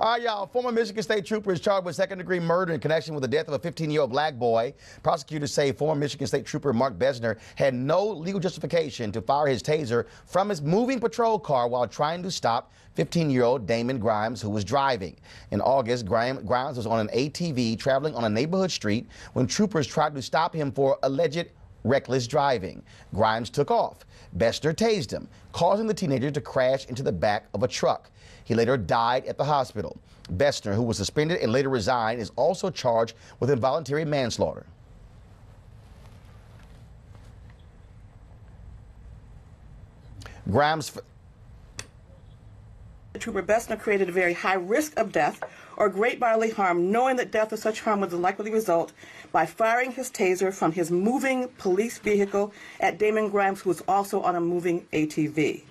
All right, y'all. Former Michigan State trooper is charged with second-degree murder in connection with the death of a 15-year-old Black boy. Prosecutors say former Michigan State trooper Mark Besner had no legal justification to fire his taser from his moving patrol car while trying to stop 15-year-old Damon Grimes, who was driving. In August, Grimes was on an ATV traveling on a neighborhood street when troopers tried to stop him for alleged reckless driving. Grimes took off. Besner tased him, causing the teenager to crash into the back of a truck. He later died at the hospital. Besner, who was suspended and later resigned, is also charged with involuntary manslaughter. Grimes. Trooper Besner created a very high risk of death or great bodily harm, knowing that death or such harm was the likely result, by firing his taser from his moving police vehicle at Damon Grimes, who was also on a moving ATV.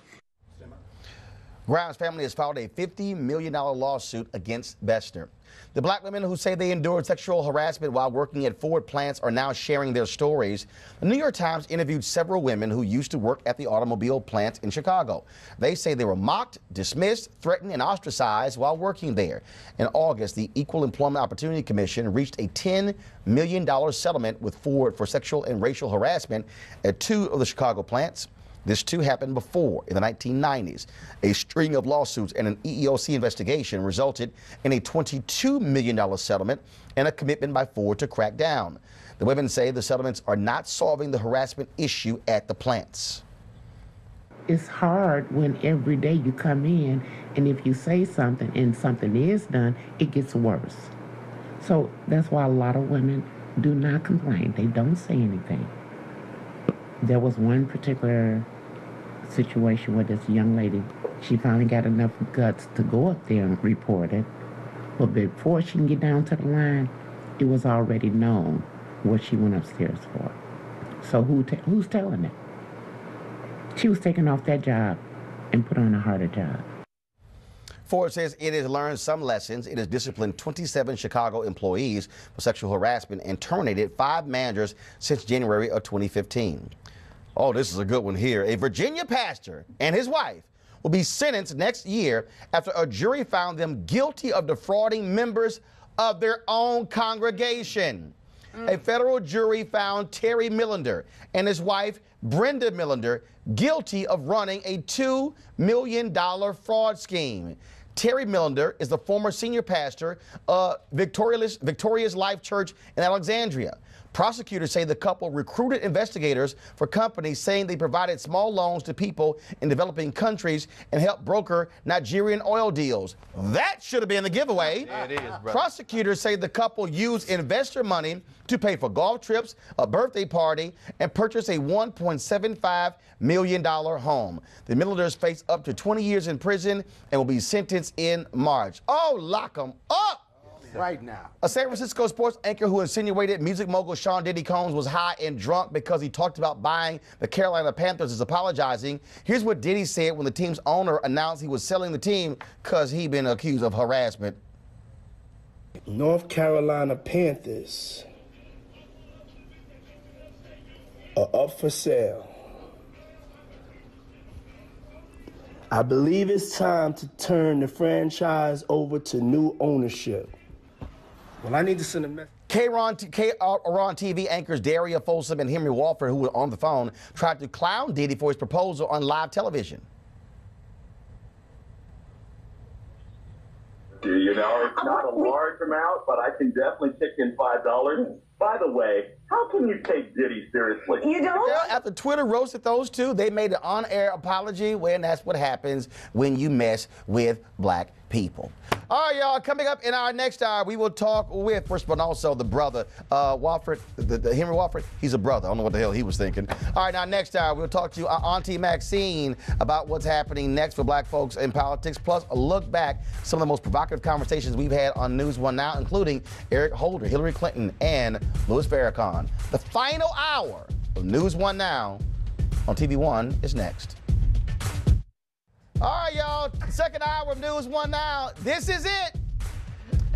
Grimes' family has filed a $50 million lawsuit against Besner. The Black women who say they endured sexual harassment while working at Ford plants are now sharing their stories. The New York Times interviewed several women who used to work at the automobile plants in Chicago. They say they were mocked, dismissed, threatened, and ostracized while working there. In August, the Equal Employment Opportunity Commission reached a $10 million settlement with Ford for sexual and racial harassment at 2 of the Chicago plants. This too happened before, in the 1990s. A string of lawsuits and an EEOC investigation resulted in a $22 million settlement and a commitment by Ford to crack down. The women say the settlements are not solving the harassment issue at the plants. It's hard when every day you come in and if you say something and something is done, it gets worse. So that's why a lot of women do not complain. They don't say anything. There was one particular situation where this young lady, she finally got enough guts to go up there and report it. But before she can get down to the line, it was already known what she went upstairs for. So who's telling it? She was taken off that job and put on a harder job. Ford says it has learned some lessons. It has disciplined 27 Chicago employees for sexual harassment and terminated 5 managers since January of 2015. Oh, this is a good one here. A Virginia pastor and his wife will be sentenced next year after a jury found them guilty of defrauding members of their own congregation. A federal jury found Terry Millender and his wife, Brenda Millender, guilty of running a $2 million fraud scheme. Terry Millender is the former senior pastor of Victorious Life Church in Alexandria. Prosecutors say the couple recruited investigators for companies saying they provided small loans to people in developing countries and helped broker Nigerian oil deals. That should have been the giveaway. Yeah, it is, bro. Prosecutors say the couple used investor money to pay for golf trips, a birthday party, and purchase a $1.75 million home. The Millanders face up to 20 years in prison and will be sentenced in March. Oh, lock them up! Right now. A San Francisco sports anchor who insinuated music mogul Sean Diddy Combs was high and drunk because he talked about buying the Carolina Panthers is apologizing. Here's what Diddy said when the team's owner announced he was selling the team because he'd been accused of harassment. North Carolina Panthers are up for sale. I believe it's time to turn the franchise over to new ownership. Well, I need to send a message. KRON TV anchors Daria Folsom and Henry Walford, who were on the phone, tried to clown Diddy for his proposal on live television. You know, it's not a large amount, but I can definitely kick in $5. By the way, how can you take Diddy seriously? You don't? Yeah, after Twitter roasted those two, they made an on-air apology, and that's what happens when you mess with black people. All right, y'all, coming up in our next hour, we will talk with, first but also the brother, Walford, the Henry Walford. He's a brother. I don't know what the hell he was thinking. All right, now next hour, we'll talk to Auntie Maxine about what's happening next for black folks in politics, plus a look back some of the most provocative conversations we've had on NewsOne Now, including Eric Holder, Hillary Clinton, and Louis Farrakhan. The final hour of NewsOne Now on TV1 is next. All right, y'all, second hour of NewsOne Now. This is it.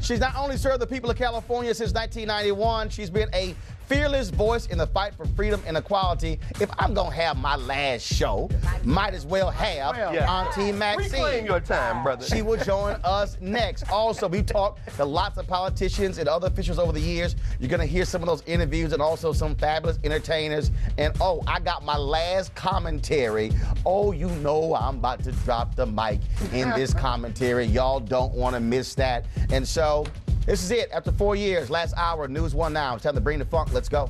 She's not only served the people of California since 1991, she's been a fearless voice in the fight for freedom and equality. If I'm going to have my last show, might as well have Auntie Maxine. Reclaim your time, brother. She will join us next. Also, we talked to lots of politicians and other officials over the years. You're going to hear some of those interviews and also some fabulous entertainers. And, oh, I got my last commentary. Oh, you know I'm about to drop the mic in this commentary. Y'all don't want to miss that. And so, this is it. After 4 years, last hour, NewsOne Now. It's time to bring the funk. Let's go.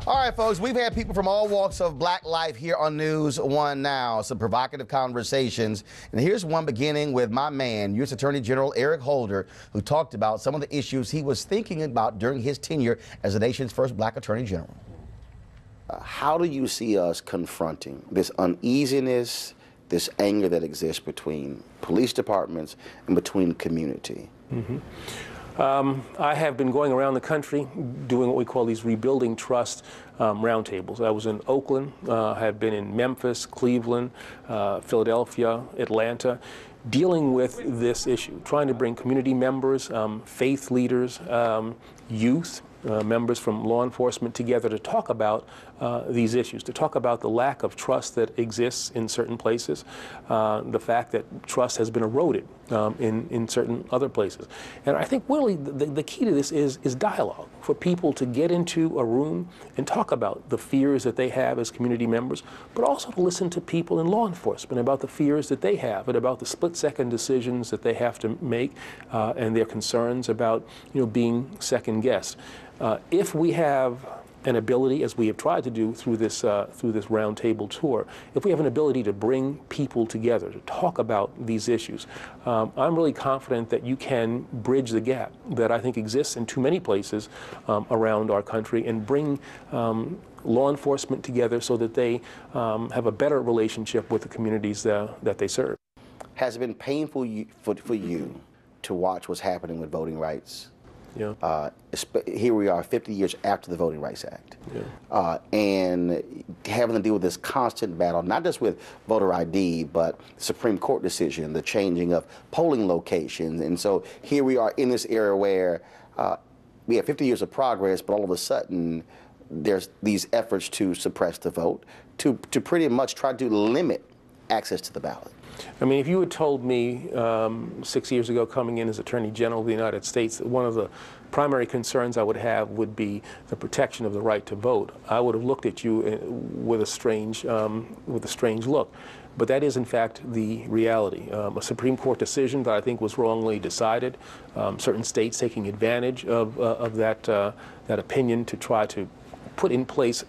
All right, folks, we've had people from all walks of black life here on NewsOne Now, some provocative conversations. And here's one beginning with my man, U.S. Attorney General Eric Holder, who talked about some of the issues he was thinking about during his tenure as the nation's first black Attorney General. How do you see us confronting this uneasiness, this anger that exists between police departments and between community? Mm-hmm. I have been going around the country doing what we call these rebuilding trust roundtables. I was in Oakland, I have been in Memphis, Cleveland, Philadelphia, Atlanta, dealing with this issue, trying to bring community members, faith leaders, youth, members from law enforcement together to talk about these issues, to talk about the lack of trust that exists in certain places, the fact that trust has been eroded in certain other places. And I think really the key to this is dialogue, for people to get into a room and talk about the fears that they have as community members, but also to listen to people in law enforcement about the fears that they have and about the split-second decisions that they have to make and their concerns about, being second-guessed. If we have an ability, as we have tried to do through this roundtable tour, if we have an ability to bring people together to talk about these issues, I'm really confident that you can bridge the gap that I think exists in too many places around our country and bring law enforcement together so that they have a better relationship with the communities that they serve. Has it been painful for you to watch what's happening with voting rights? Yeah. Here we are 50 years after the Voting Rights Act. Yeah. And having to deal with this constant battle, not just with voter ID, but Supreme Court decision, the changing of polling locations. And so here we are in this era where we have 50 years of progress, but all of a sudden there's these efforts to suppress the vote, to pretty much try to limit access to the ballot. I mean, if you had told me 6 years ago, coming in as Attorney General of the United States, that one of the primary concerns I would have would be the protection of the right to vote, I would have looked at you with a strange look. But that is, in fact, the reality. A Supreme Court decision that I think was wrongly decided, certain states taking advantage of that opinion to try to put in place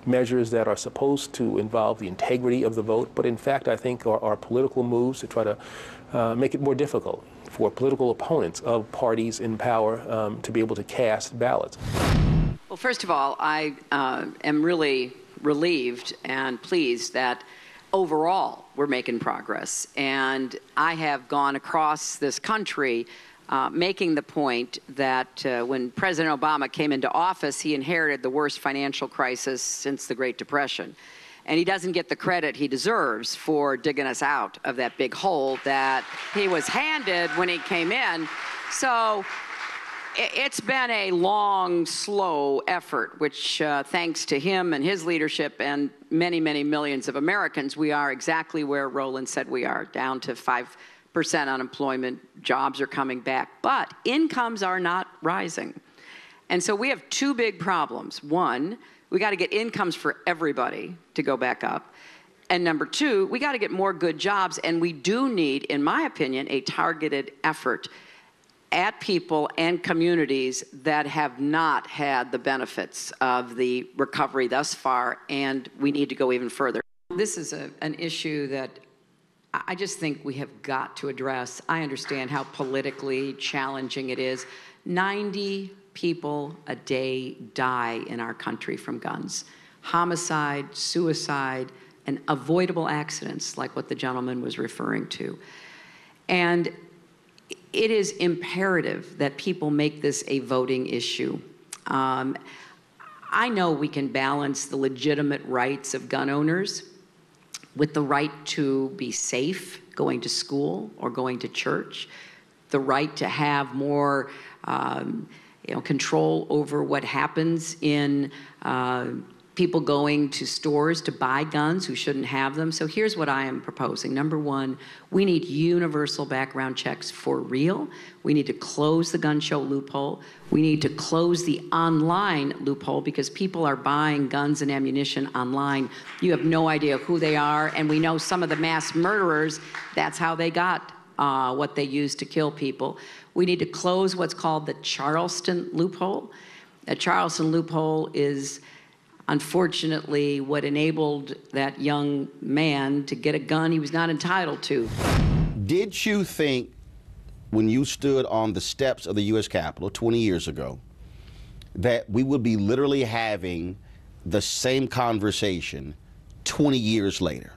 measures that are supposed to involve the integrity of the vote, but in fact I think are political moves to try to make it more difficult for political opponents of parties in power to be able to cast ballots. Well, first of all, I am really relieved and pleased that overall we're making progress. And I have gone across this country making the point that when President Obama came into office, he inherited the worst financial crisis since the Great Depression. And he doesn't get the credit he deserves for digging us out of that big hole that he was handed when he came in. So it's been a long, slow effort, which thanks to him and his leadership and many, many millions of Americans, we are exactly where Roland said we are, down to 5% unemployment, jobs are coming back, but incomes are not rising. And so we have two big problems. One, we got to get incomes for everybody to go back up. And number two, we got to get more good jobs, and we do need, in my opinion, a targeted effort at people and communities that have not had the benefits of the recovery thus far, and we need to go even further. This is an issue that I just think we have got to address. I understand how politically challenging it is. 90 people a day die in our country from guns. Homicide, suicide, and avoidable accidents like what the gentleman was referring to. And it is imperative that people make this a voting issue. I know we can balance the legitimate rights of gun owners with the right to be safe going to school or going to church, the right to have more control over what happens in people going to stores to buy guns who shouldn't have them. So here's what I am proposing. Number one, we need universal background checks for real. We need to close the gun show loophole. We need to close the online loophole because people are buying guns and ammunition online. You have no idea who they are, and we know some of the mass murderers, that's how they got what they used to kill people. We need to close what's called the Charleston loophole. The Charleston loophole is unfortunately what enabled that young man to get a gun he was not entitled to. Did you think when you stood on the steps of the U.S. Capitol 20 years ago that we would be literally having the same conversation 20 years later?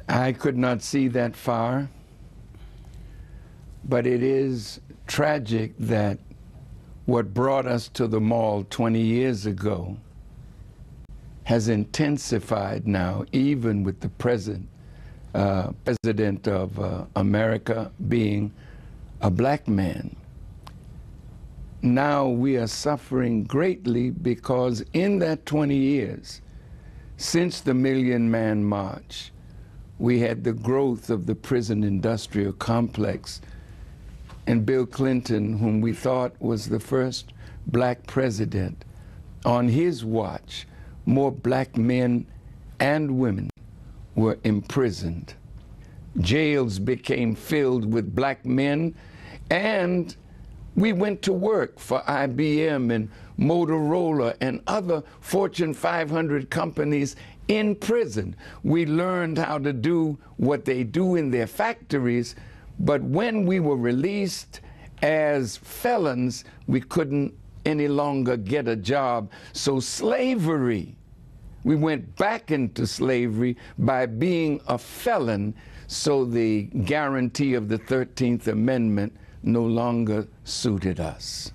I could not see that far, but it is tragic that what brought us to the mall 20 years ago has intensified now, even with the president of America being a black man. Now we are suffering greatly because in that 20 years, since the Million Man March, we had the growth of the prison industrial complex. And Bill Clinton, whom we thought was the first black president, on his watch, more black men and women were imprisoned. Jails became filled with black men, and we went to work for IBM and Motorola, and other Fortune 500 companies in prison. We learned how to do what they do in their factories, but when we were released as felons, we couldn't any longer get a job. So slavery, we went back into slavery by being a felon, so the guarantee of the 13th Amendment no longer suited us.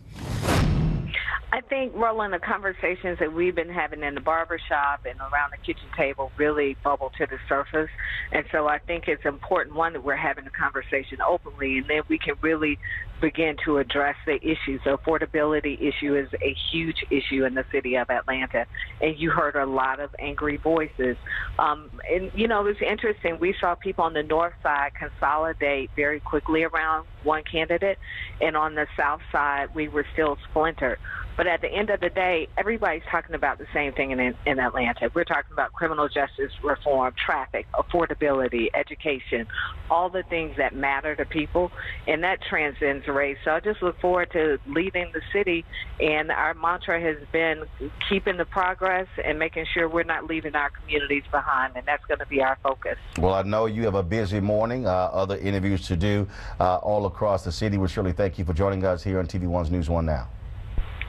I think, Roland, the conversations that we've been having in the barbershop and around the kitchen table really bubble to the surface. And so I think it's important, one, that we're having a conversation openly, and then we can really begin to address the issues. The affordability issue is a huge issue in the city of Atlanta, and you heard a lot of angry voices. And, you know, it's interesting. We saw people on the north side consolidate very quickly around one candidate, and on the south side, we were still splintered. But at the end of the day, everybody's talking about the same thing in Atlanta. We're talking about criminal justice reform, traffic, affordability, education, all the things that matter to people, and that transcends race. So I just look forward to leading the city, and our mantra has been keeping the progress and making sure we're not leaving our communities behind, and that's going to be our focus. Well, I know you have a busy morning, other interviews to do all across the city. We surely thank you for joining us here on TV1's NewsOne Now.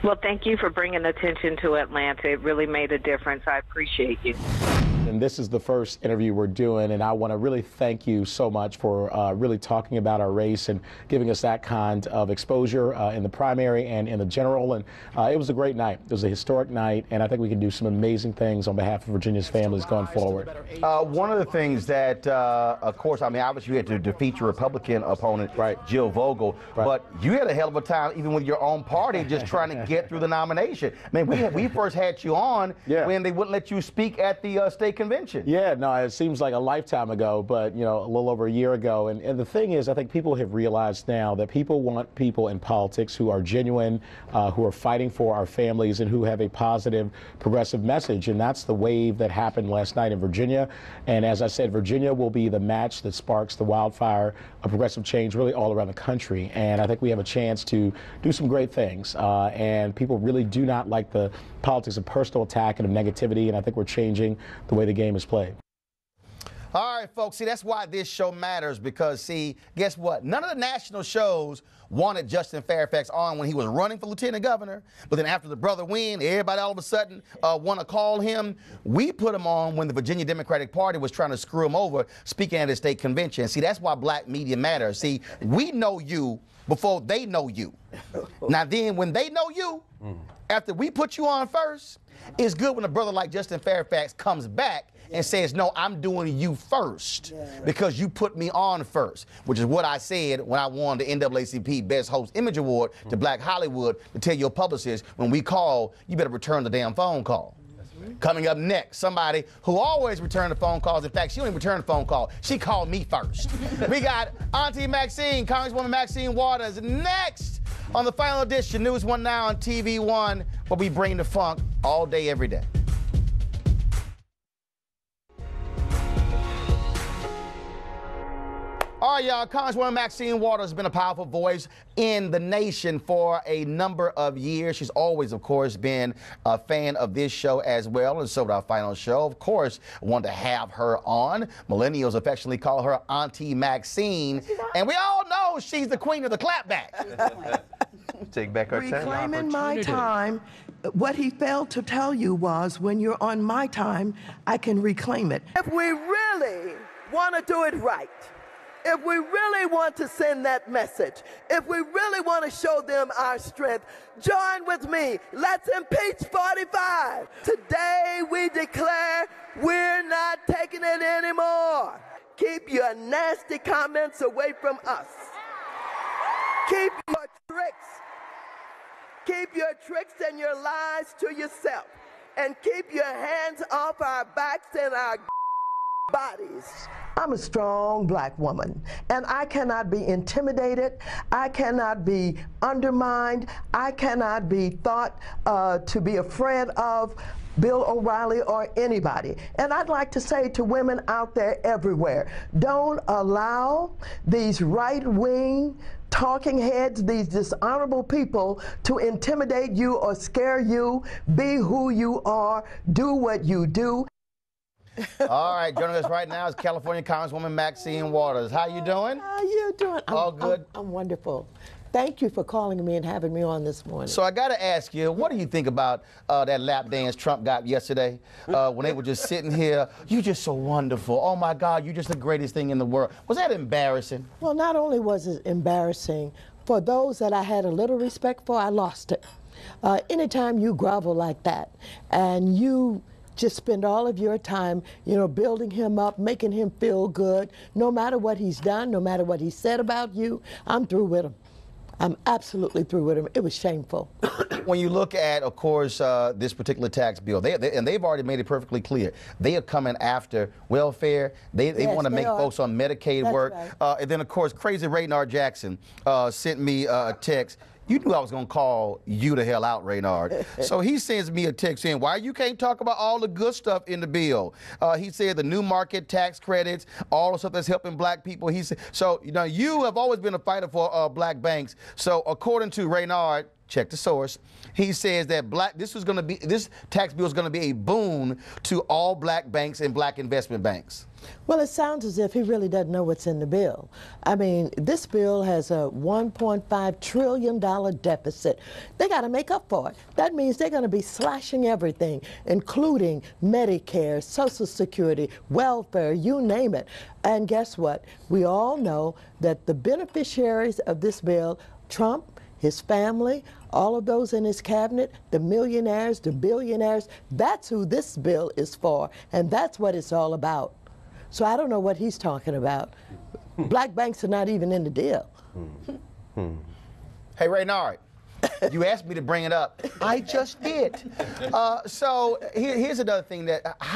Well, thank you for bringing attention to Atlanta. It really made a difference. I appreciate you. And this is the first interview we're doing, and I want to really thank you so much for really talking about our race and giving us that kind of exposure in the primary and in the general. And it was a great night. It was a historic night, and I think we can do some amazing things on behalf of Virginia's families going forward. One of the things that, of course, I mean, obviously you had to defeat your Republican opponent, Jill Vogel, but you had a hell of a time even with your own party just trying to get through the nomination. I mean, we first had you on when they wouldn't let you speak at the state convention. Yeah, no, it seems like a lifetime ago, but, you know, a little over a year ago. And the thing is, I think people have realized now that people want people in politics who are genuine, who are fighting for our families, and who have a positive, progressive message. And that's the wave that happened last night in Virginia. And as I said, Virginia will be the match that sparks the wildfire of progressive change really all around the country. And I think we have a chance to do some great things. And people really do not like the politics of personal attack and of negativity. And I think we're changing the way the game is played. All right, folks, see, that's why this show matters, because, see, guess what? None of the national shows wanted Justin Fairfax on when he was running for lieutenant governor, but then after the brother win, everybody all of a sudden want to call him. We put him on when the Virginia Democratic Party was trying to screw him over speaking at a state convention. See, that's why black media matters. See, we know you before they know you. Now then, when they know you, after we put you on first, it's good when a brother like Justin Fairfax comes back and says, no, I'm doing you first because you put me on first, which is what I said when I won the NAACP Best Host Image Award to Black Hollywood, to tell your publicist, when we call, you better return the damn phone call. Coming up next, somebody who always returned the phone calls. In fact, she didn't return the phone call. She called me first. We got Auntie Maxine, Congresswoman Maxine Waters, next on the final edition, NewsOne Now on TV1, where we bring the funk all day, every day. All right, y'all, Congresswoman Maxine Waters has been a powerful voice in the nation for a number of years. She's always, of course, been a fan of this show as well, and so with our final show, of course, want to have her on. Millennials affectionately call her Auntie Maxine, and we all know she's the queen of the clapback. Take back our time. Reclaiming my time. What he failed to tell you was, when you're on my time, I can reclaim it. If we really want to do it right, if we really want to send that message, if we really want to show them our strength, join with me. Let's impeach 45. Today we declare we're not taking it anymore. Keep your nasty comments away from us. Keep your tricks. Keep your tricks and your lies to yourself. And keep your hands off our backs and our bodies. I'm a strong black woman, and I cannot be intimidated. I cannot be undermined. I cannot be thought to be a friend of Bill O'Reilly or anybody. And I'd like to say to women out there everywhere, don't allow these right-wing talking heads, these dishonorable people to intimidate you or scare you. Be who you are. Do what you do. All right, joining us right now is California Congresswoman Maxine Waters. How you doing? How you doing? All good? I'm wonderful. Thank you for calling me and having me on this morning. So I got to ask you, what do you think about that lap dance Trump got yesterday when they were just sitting here? You just so wonderful. Oh my God, you're just the greatest thing in the world. Was that embarrassing? Well, not only was it embarrassing, for those that I had a little respect for, I lost it. Anytime you grovel like that and you just spend all of your time, you know, building him up, making him feel good, no matter what he's done, no matter what he said about you, I'm through with him. I'm absolutely through with him. It was shameful. When you look at, of course, this particular tax bill, and they've already made it perfectly clear, they are coming after welfare. They want to make folks on Medicaid work. Right. And then, of course, crazy Raynard Jackson sent me a text. You knew I was going to call you the hell out, Raynard. So he sends me a text saying, why you can't talk about all the good stuff in the bill? He said the new market tax credits, all the stuff that's helping black people. He said, so, you know, you have always been a fighter for black banks. So according to Raynard, check the source, he says that this tax bill is going to be a boon to all black banks and black investment banks. Well, it sounds as if he really doesn't know what's in the bill. I mean, this bill has a $1.5 trillion deficit. They got to make up for it. That means they're going to be slashing everything, including Medicare, Social Security, welfare, you name it. And guess what? We all know that the beneficiaries of this bill, Trump, his family, all of those in his cabinet, the millionaires, the billionaires, that's who this bill is for, and that's what it's all about. So I don't know what he's talking about. Black banks are not even in the deal. Hey, Raynard, you asked me to bring it up. I just did. So here's another thing.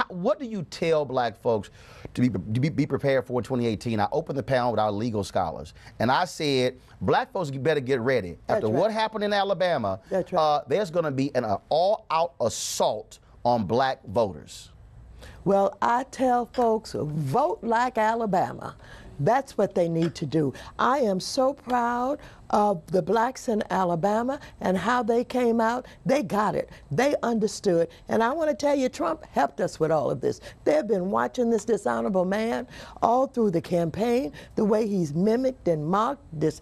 What do you tell black folks to be prepared for in 2018? I opened the panel with our legal scholars, and I said, black folks, you better get ready. After what happened in Alabama, there's going to be an all-out assault on black voters. Well, I tell folks, vote like Alabama. That's what they need to do. I am so proud of the blacks in Alabama and how they came out. They got it. They understood. And I want to tell you, Trump helped us with all of this. They've been watching this dishonorable man all through the campaign, the way he's mimicked and mocked this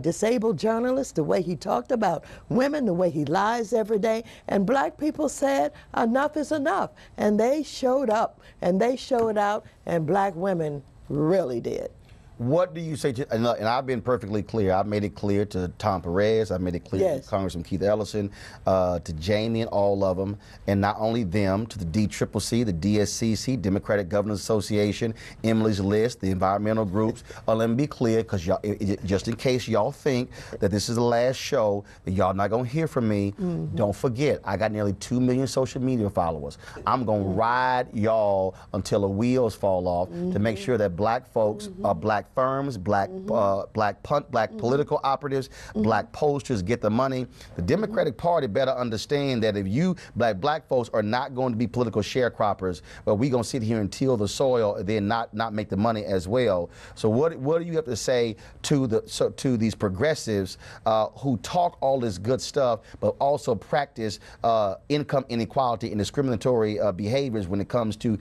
disabled journalists, the way he talked about women, the way he lies every day. And black people said, enough is enough. And they showed up, and they showed out, and black women really did. What do you say to, and I've been perfectly clear, I've made it clear to Tom Perez, I've made it clear to Congressman Keith Ellison, to Jamie and all of them, and not only them, to the DCCC, the DSCC, Democratic Governors Association, Emily's List, the environmental groups. Let me be clear, because just in case y'all think that this is the last show, that y'all not gonna hear from me, don't forget, I got nearly 2 million social media followers. I'm gonna ride y'all until the wheels fall off to make sure that black folks, black firms, black political operatives, black pollsters get the money. The Democratic Party better understand that if you black folks are not going to be political sharecroppers, but we're going to sit here and till the soil and then not make the money as well. So what do you have to say to these progressives who talk all this good stuff but also practice income inequality and discriminatory behaviors when it comes to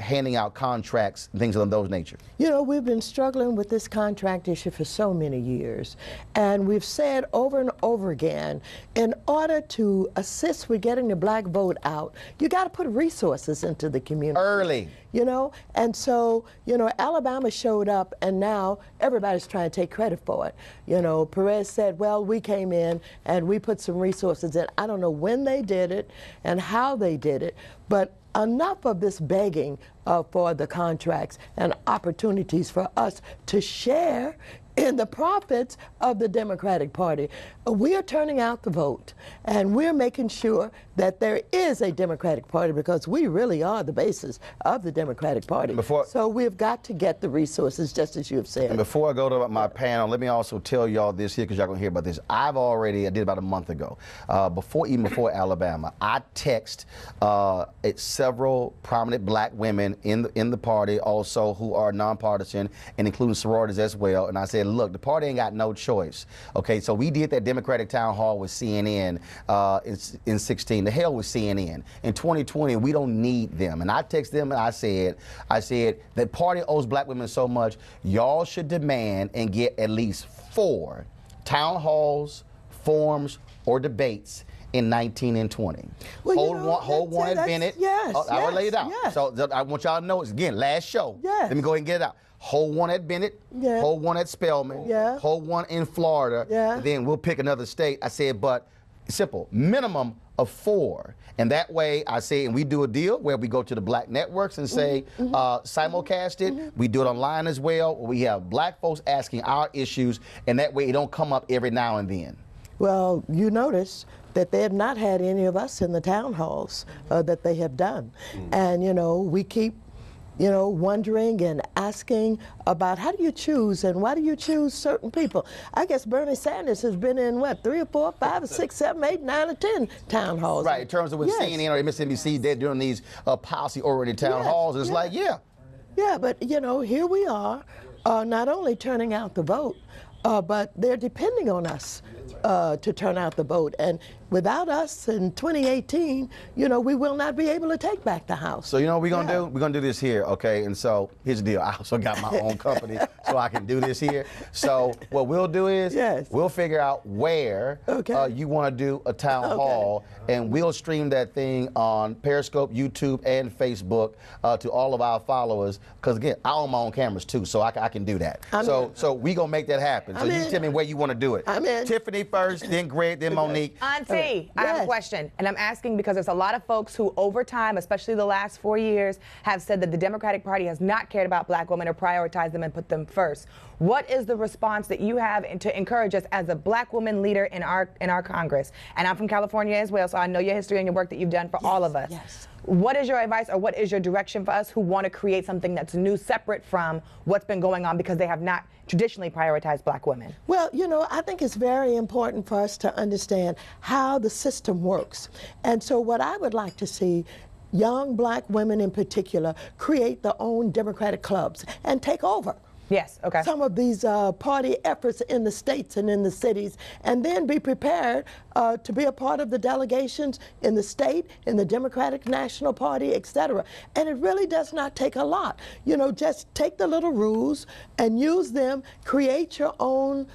handing out contracts, things of those nature? You know, we've been struggling with this contract issue for so many years, and we've said over and over again, in order to assist with getting the black vote out, you got to put resources into the community early, you know. And so, you know, Alabama showed up, and now everybody's trying to take credit for it. You know, Perez said, well, we came in and we put some resources in. I don't know when they did it and how they did it, but enough of this begging for the contracts and opportunities for us to share in the profits of the Democratic Party. We are turning out the vote, and we're making sure that there is a Democratic Party, because we really are the basis of the Democratic Party. So we've got to get the resources, just as you have said. And before I go to my panel, let me also tell y'all this here, because y'all gonna hear about this. I did about a month ago, even before Alabama, I text several prominent black women in the party, also who are nonpartisan, and including sororities as well. And I said, look, the party ain't got no choice. Okay, so we did that Democratic town hall with CNN in 16. The hell with CNN. In 2020, we don't need them. And I text them and I said, the party owes black women so much, y'all should demand and get at least 4 town halls, forums, or debates in 19 and 20. Well, hold one at Bennett. Yes, I will lay it out. Yes. So I want y'all to know, it's again, last show. Yes. Let me go ahead and get it out. Hold one at Bennett, hold one at Spelman, hold one in Florida, then we'll pick another state. I said, but simple, minimum of 4. And that way, I say, and we do a deal where we go to the black networks and say, simulcast it. We do it online as well. We have black folks asking our issues, and that way it don't come up every now and then. Well, you notice that they have not had any of us in the town halls that they have done. And, you know, we keep wondering and asking about how do you choose and why do you choose certain people. I guess Bernie Sanders has been in, what, 3 or 4, 5 or 6, 7, 8, 9 or 10 town halls. Right, in terms of when CNN or MSNBC, they're doing these policy-oriented town halls, it's like, Yeah, but, you know, here we are, not only turning out the vote, but they're depending on us to turn out the vote. And without us in 2018, you know, we will not be able to take back the House. So you know what we're going to do? We're going to do this here, okay? And so here's the deal. I also got my own company, so I can do this here. So what we'll do is we'll figure out where you want to do a town hall, and we'll stream that thing on Periscope, YouTube, and Facebook to all of our followers. Because, again, I own my own cameras, too, so I can do that. So we going to make that happen. So you tell me where you want to do it. Tiffany first, then Greg, then Monique. Auntie, I have a question, and I'm asking because there's a lot of folks who, over time, especially the last 4 years, have said that the Democratic Party has not cared about black women or prioritized them and put them first. What is the response that you have to encourage us as a black woman leader in our Congress? And I'm from California as well, so I know your history and your work that you've done for all of us. What is your advice or what is your direction for us who want to create something that's new, separate from what's been going on because they have not traditionally prioritized black women? Well, you know, I think it's very important for us to understand how the system works. And so what I would like to see young black women in particular create their own Democratic clubs and take over. Yes, okay. Some of these party efforts in the states and in the cities, and then be prepared to be a part of the delegations in the state, in the Democratic National Party, etc. And it really does not take a lot. You know, just take the little rules and use them, create your own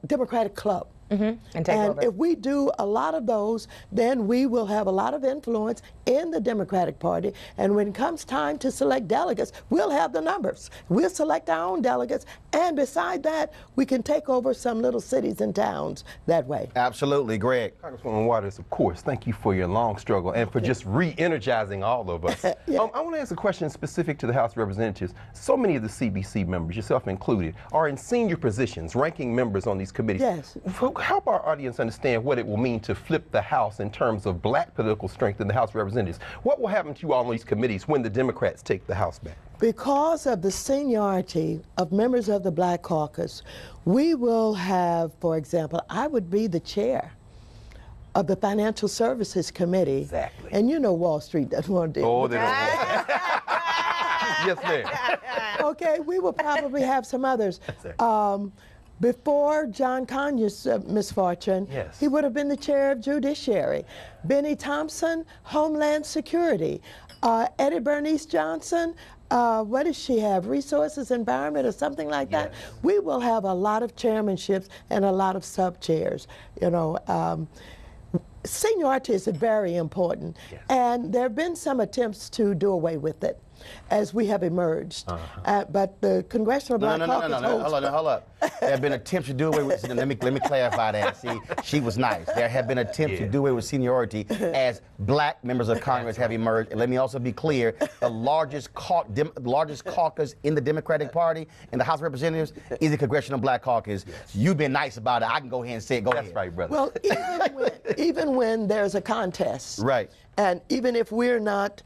Democratic club. And take over. If we do a lot of those, then we will have a lot of influence in the Democratic Party. And when it comes time to select delegates, we'll have the numbers. We'll select our own delegates. And beside that, we can take over some little cities and towns that way. Absolutely. Greg. Congresswoman Waters, of course, thank you for your long struggle and for just re-energizing all of us. I want to ask a question specific to the House of Representatives. So many of the CBC members, yourself included, are in senior positions, ranking members on these committees. Yes. Help our audience understand what it will mean to flip the House in terms of black political strength in the House of Representatives. What will happen to you all on these committees when the Democrats take the House back? Because of the seniority of members of the Black Caucus, we will have, for example, I would be the chair of the Financial Services Committee. Exactly. And you know Wall Street doesn't want to deal with that. Yes, ma'am. Okay, we will probably have some others. Before John Conyers' misfortune, he would have been the chair of Judiciary. Benny Thompson, Homeland Security. Eddie Bernice Johnson, what does she have? Resources, Environment, or something like that? We will have a lot of chairmanships and a lot of sub-chairs. You know, seniority is very important. And there have been some attempts to do away with it. as we have emerged. But the Congressional Black Caucus Hold up. There have been attempts to do away with, let me clarify that. See, she was nice. There have been attempts to do away with seniority as black members of Congress have emerged. And let me also be clear, the largest caucus in the Democratic Party in the House of Representatives is the Congressional Black Caucus. You've been nice about it. I can go ahead and say it. Go ahead. That's right, brother. Well, even when there's a contest, right, and even if we're not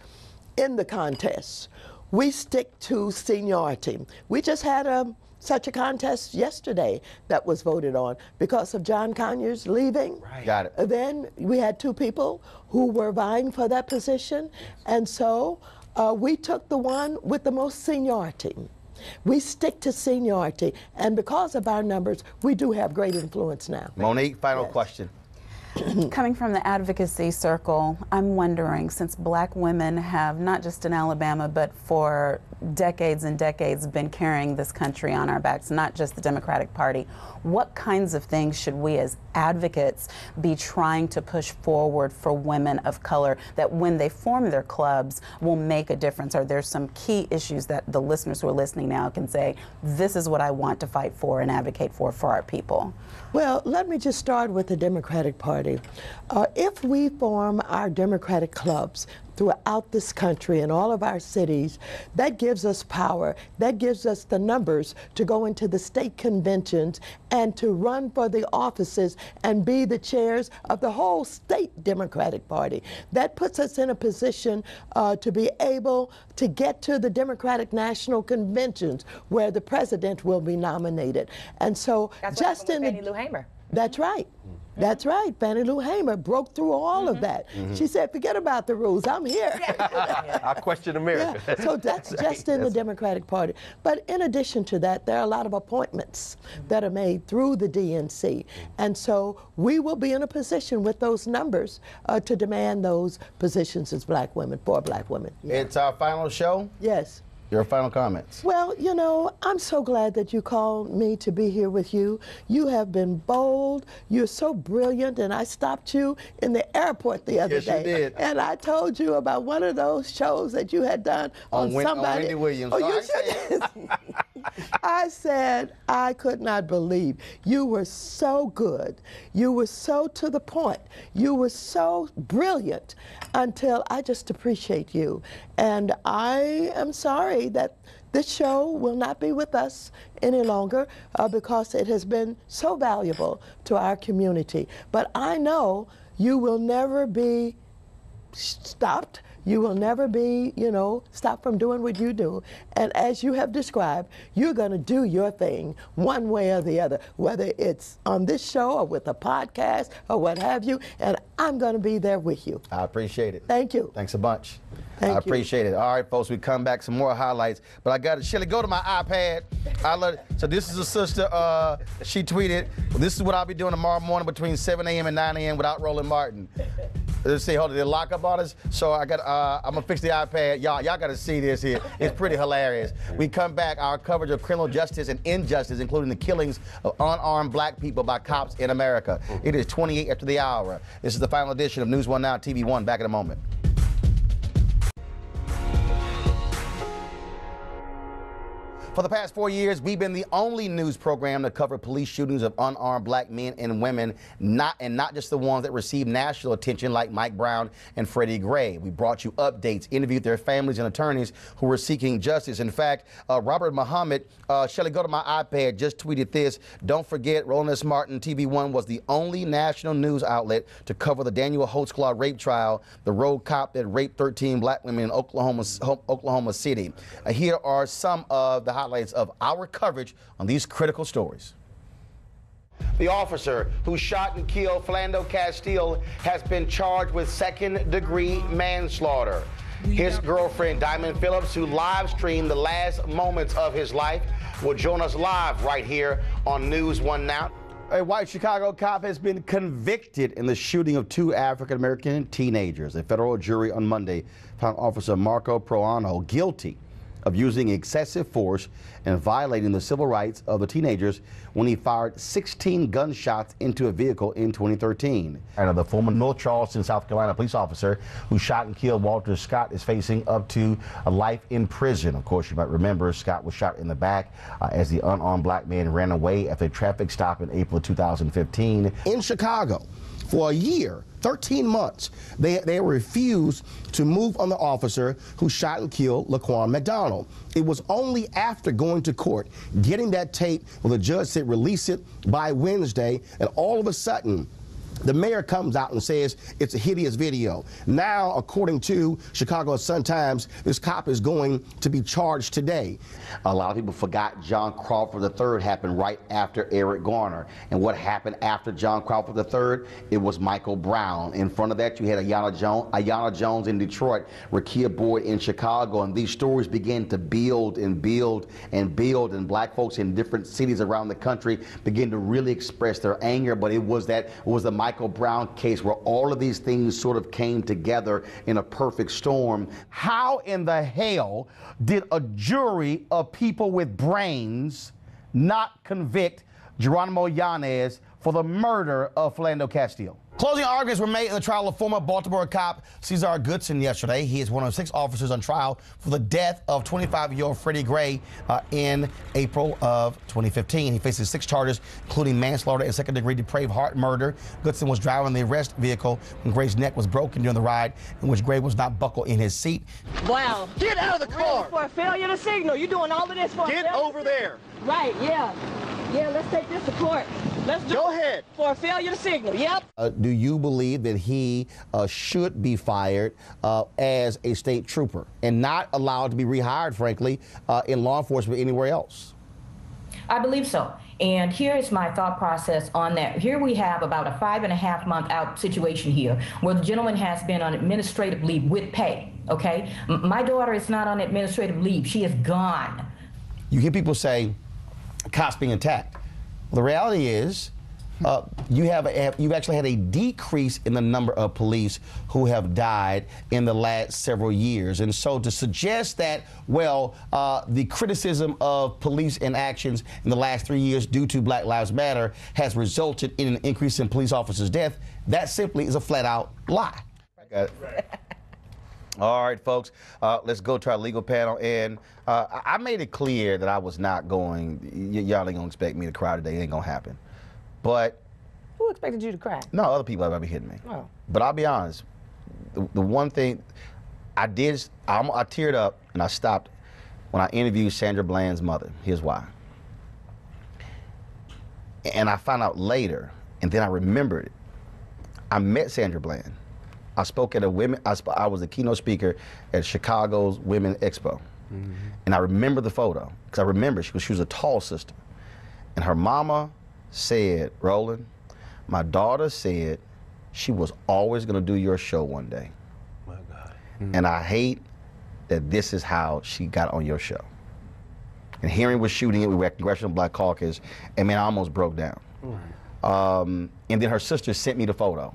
in the contest, we stick to seniority. We just had such a contest yesterday that was voted on because of John Conyers leaving. Right. Got it. Then we had two people who were vying for that position, and so we took the one with the most seniority. We stick to seniority, and because of our numbers, we do have great influence now. Monique, final question. Coming from the advocacy circle, I'm wondering, since black women have, not just in Alabama, but for decades and decades been carrying this country on our backs, not just the Democratic Party, what kinds of things should we as advocates be trying to push forward for women of color that when they form their clubs will make a difference? Are there some key issues that the listeners who are listening now can say, this is what I want to fight for and advocate for our people? Well, let me just start with the Democratic Party. If we form our Democratic clubs throughout this country and all of our cities, that gives us power. That gives us the numbers to go into the state conventions and to run for the offices and be the chairs of the whole state Democratic Party. That puts us in a position to be able to get to the Democratic National Conventions where the president will be nominated. And so that's just in Fannie Lou Hamer. That's right. That's right. Fannie Lou Hamer broke through all of that. She said, forget about the rules. I'm here. I question America. Yeah. So that's just in the Democratic Party. But in addition to that, there are a lot of appointments that are made through the DNC. And so we will be in a position with those numbers to demand those positions as black women, for black women. Yeah. It's our final show? Yes. Your final comments. Well, you know, I'm so glad that you called me to be here with you. You have been bold. You're so brilliant, and I stopped you in the airport the other day. Yes, you did. And I told you about one of those shows that you had done on somebody. On Wendy Williams. Oh, you should. I said I could not believe you were so good. You were so to the point. You were so brilliant until I just appreciate you. And I am sorry that this show will not be with us any longer because it has been so valuable to our community. But I know you will never be stopped. You will never be, you know, stopped from doing what you do. And as you have described, you're going to do your thing one way or the other, whether it's on this show or with a podcast or what have you. And I'm going to be there with you. I appreciate it. Thank you. Thanks a bunch. Thank you. I appreciate it. All right, folks, we come back, some more highlights. But I got to, Shelly, go to my iPad. I love it. So this is a sister, she tweeted, this is what I'll be doing tomorrow morning between 7 a.m. and 9 a.m. without Roland Martin. Let's see, hold on, they lock up on us. So I got, I'm gonna fix the iPad. Y'all gotta see this here. It's pretty hilarious. We come back, our coverage of criminal justice and injustice, including the killings of unarmed black people by cops in America. It is 28 after the hour. This is the final edition of NewsOne Now TV 1. Back in a moment. For the past 4 years, we've been the only news program to cover police shootings of unarmed black men and women, not just the ones that received national attention like Mike Brown and Freddie Gray. We brought you updates, interviewed their families and attorneys who were seeking justice. In fact, Robert Muhammad, Shelly, go to my iPad, just tweeted this. Don't forget, Roland S. Martin, TV 1 was the only national news outlet to cover the Daniel Holtzclaw rape trial, the road cop that raped 13 black women in Oklahoma City. Here are some of the highlights of our coverage on these critical stories. The officer who shot and killed Philando Castile has been charged with second-degree manslaughter. His girlfriend, Diamond Phillips, who live-streamed the last moments of his life, will join us live right here on NewsOne Now. A white Chicago cop has been convicted in the shooting of 2 African-American teenagers. A federal jury on Monday found Officer Marco Proano guilty of using excessive force and violating the civil rights of the teenagers when he fired 16 gunshots into a vehicle in 2013. And the former North Charleston, South Carolina police officer who shot and killed Walter Scott is facing up to a life in prison. Of course, you might remember Scott was shot in the back as the unarmed black man ran away after a traffic stop in April of 2015. In Chicago, for a year, 13 months, they refused to move on the officer who shot and killed Laquan McDonald. It was only after going to court, getting that tape where the judge said release it by Wednesday, and all of a sudden, the mayor comes out and says it's a hideous video. Now, according to Chicago Sun-Times, this cop is going to be charged today. A lot of people forgot John Crawford III happened right after Eric Garner. And what happened after John Crawford III? It was Michael Brown. In front of that, you had Aiyana Jones in Detroit, Rekia Boyd in Chicago, and these stories began to build and build and build, and black folks in different cities around the country began to really express their anger. But it was the Michael Brown case where all of these things sort of came together in a perfect storm. How in the hell did a jury of people with brains not convict Geronimo Yanez for the murder of Philando Castile? Closing arguments were made in the trial of former Baltimore cop Cesar Goodson yesterday. He is one of 6 officers on trial for the death of 25-year-old Freddie Gray in April of 2015. He faces 6 charges, including manslaughter and second-degree depraved heart murder. Goodson was driving the arrest vehicle when Gray's neck was broken during the ride, in which Gray was not buckled in his seat. Wow. Get out of the car. For a failure to signal. You're doing all of this for Get over there. Right, yeah. Yeah, let's take this to court. Let's do Go it. ahead. For a failure to signal, yep. Do you believe that he should be fired as a state trooper and not allowed to be rehired, frankly, in law enforcement anywhere else? I believe so. And here is my thought process on that. Here we have about a 5.5 month out situation here where the gentleman has been on administrative leave with pay, okay? My daughter is not on administrative leave. She is gone. You hear people say cops being attacked. The reality is you've actually had a decrease in the number of police who have died in the last several years. And so to suggest that, well, the criticism of police inactions in the last 3 years due to Black Lives Matter has resulted in an increase in police officers' death, that simply is a flat-out lie. All right, folks, let's go to our legal panel. And I made it clear that I was not going, y'all ain't gonna expect me to cry today, it ain't gonna happen. But who expected you to cry? No, other people have been hitting me. Oh. But I'll be honest, the one thing I did, I teared up and I stopped when I interviewed Sandra Bland's mother. Here's why. And I found out later, and then I remembered it. I met Sandra Bland. I spoke at I was a keynote speaker at Chicago's Women Expo. Mm-hmm. And I remember the photo, because I remember she was a tall sister. And her mama said, Roland, my daughter said she was always gonna do your show one day. My God. Mm-hmm. And I hate that this is how she got on your show. And Henry was shooting it, we were at Congressional Black Caucus, and man, I almost broke down. Mm-hmm. And then her sister sent me the photo.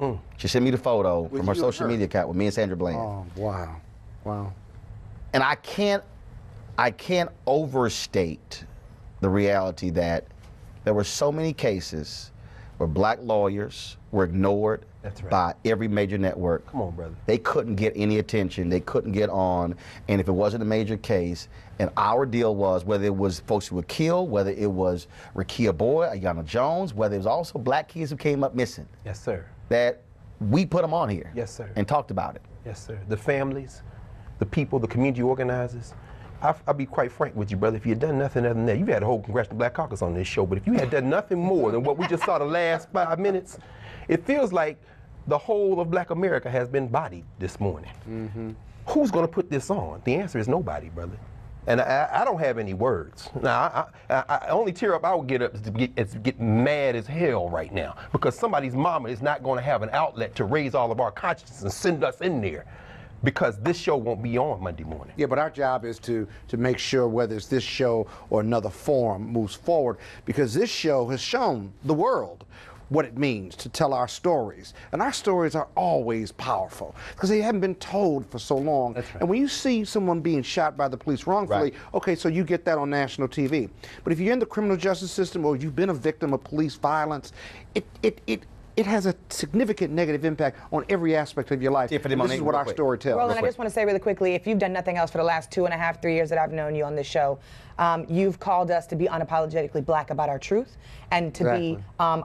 Mm. She sent me the photo from her social media account with me and Sandra Bland. Oh, wow. Wow. And I can't overstate the reality that there were so many cases where black lawyers were ignored by every major network. Come on, brother. They couldn't get any attention. They couldn't get on. And if it wasn't a major case, and our deal was whether it was folks who were killed, whether it was Rekia Boyd, Aiyana Jones, whether it was also black kids who came up missing. Yes, sir. That we put them on here. Yes, sir. And talked about it. Yes, sir. The families, the people, the community organizers. I'll be quite frank with you, brother. If you had done nothing other than that, you've had a whole Congressional Black Caucus on this show, but if you had done nothing more than what we just saw the last 5 minutes, it feels like the whole of Black America has been bodied this morning. Mm-hmm. Who's going to put this on? The answer is nobody, brother. And I don't have any words. Now, I only tear up, I would get up to get mad as hell right now, because somebody's mama is not going to have an outlet to raise all of our conscience and send us in there, because this show won't be on Monday morning. Yeah, but our job is to make sure whether it's this show or another forum moves forward, because this show has shown the world what it means to tell our stories. And our stories are always powerful because they haven't been told for so long. That's right. And when you see someone being shot by the police wrongfully, okay, so you get that on national TV. But if you're in the criminal justice system or you've been a victim of police violence, it has a significant negative impact on every aspect of your life. This is what our story tells. Roland, I just want to say really quickly, if you've done nothing else for the last 2.5, 3 years that I've known you on this show, you've called us to be unapologetically black about our truth and to be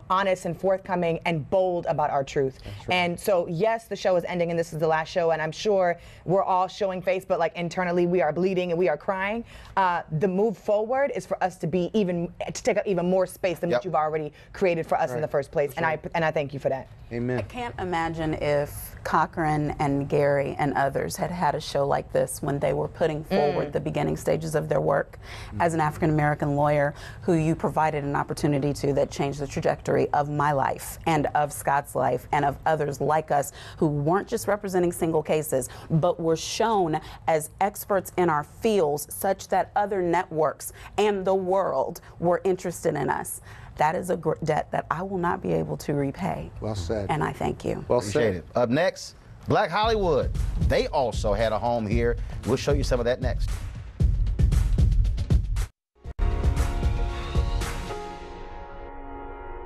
honest and forthcoming and bold about our truth. Right. And so, yes, the show is ending and this is the last show, and I'm sure we're all showing face, but like internally we are bleeding and we are crying. The move forward is for us to be to take up even more space than what you've already created for us in the first place. And I thank you for that. Amen. I can't imagine if Cochran and Gary and others had had a show like this when they were putting forward the beginning stages of their work. As an African-American lawyer who you provided an opportunity to that changed the trajectory of my life and of Scott's life and of others like us who weren't just representing single cases, but were shown as experts in our fields such that other networks and the world were interested in us. That is a debt that I will not be able to repay. Well said. And I thank you. Well said. Up next, Black Hollywood. They also had a home here. We'll show you some of that next.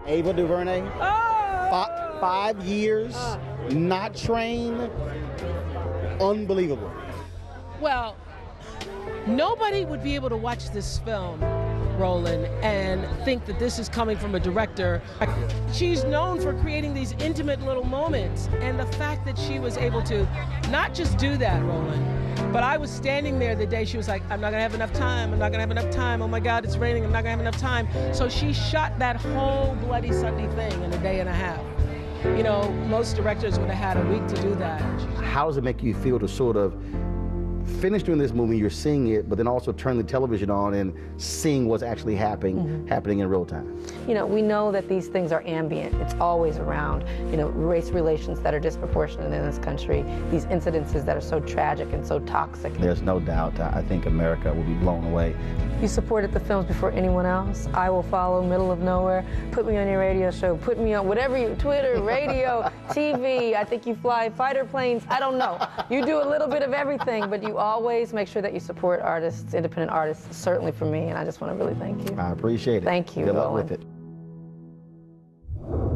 Ava DuVernay, 5 years, not trained, unbelievable. Well, nobody would be able to watch this film, Roland, and think that this is coming from a director. She's known for creating these intimate little moments, and the fact that she was able to not just do that, Roland, but I was standing there the day she was like, I'm not gonna have enough time, I'm not gonna have enough time, oh my God, it's raining, I'm not gonna have enough time. So she shot that whole Bloody Sunday thing in a day and a half. You know, most directors would have had a week to do that. How does it make you feel to sort of finish doing this movie, you're seeing it, but then also turn the television on and seeing what's actually happening in real time? You know, we know that these things are ambient. It's always around. You know, race relations that are disproportionate in this country, these incidences that are so tragic and so toxic. There's no doubt. I think America will be blown away. You supported the films before anyone else. I will follow Middle of Nowhere. Put me on your radio show. Put me on whatever you, Twitter, radio, TV. I think you fly fighter planes. I don't know. You do a little bit of everything, but you always make sure that you support artists, independent artists, certainly for me, and I just want to really thank you. I appreciate it. Thank you, Good luck Roland. with it.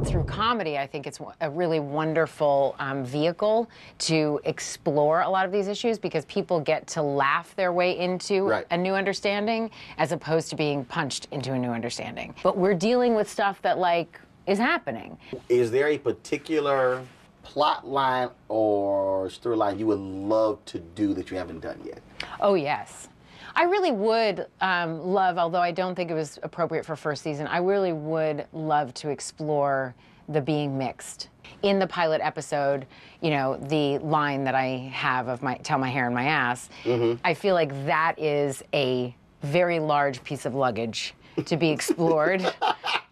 Through comedy, I think it's a really wonderful vehicle to explore a lot of these issues because people get to laugh their way into a new understanding as opposed to being punched into a new understanding. But we're dealing with stuff that, like, is happening. Is there a particular plot line or storyline you would love to do that you haven't done yet? Oh, yes. I really would love, although I don't think it was appropriate for first season, I really would love to explore the being mixed. In the pilot episode, you know, the line that I have of tell my hair and my ass, I feel like that is a very large piece of luggage to be explored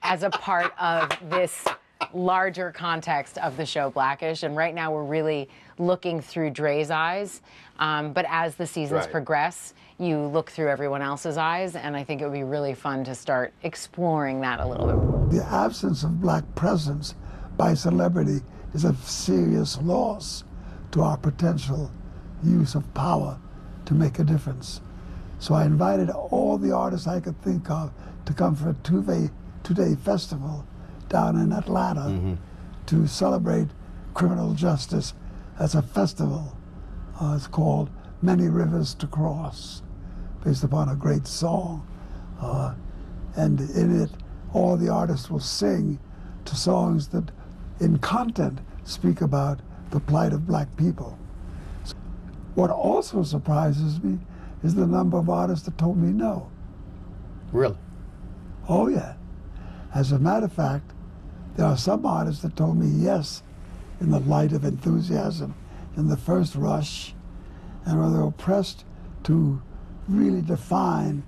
as a part of this larger context of the show Blackish. And right now we're really looking through Dre's eyes. But as the seasons progress, you look through everyone else's eyes, and I think it would be really fun to start exploring that a little bit. The absence of black presence by celebrity is a serious loss to our potential use of power to make a difference. So I invited all the artists I could think of to come for a two-day festival down in Atlanta to celebrate criminal justice as a festival. It's called Many Rivers to Cross, based upon a great song. And in it, all the artists will sing to songs that, in content, speak about the plight of black people. What also surprises me is the number of artists that told me no. Really? Oh, yeah. As a matter of fact, there are some artists that told me yes in the light of enthusiasm, in the first rush, and were they were pressed to really define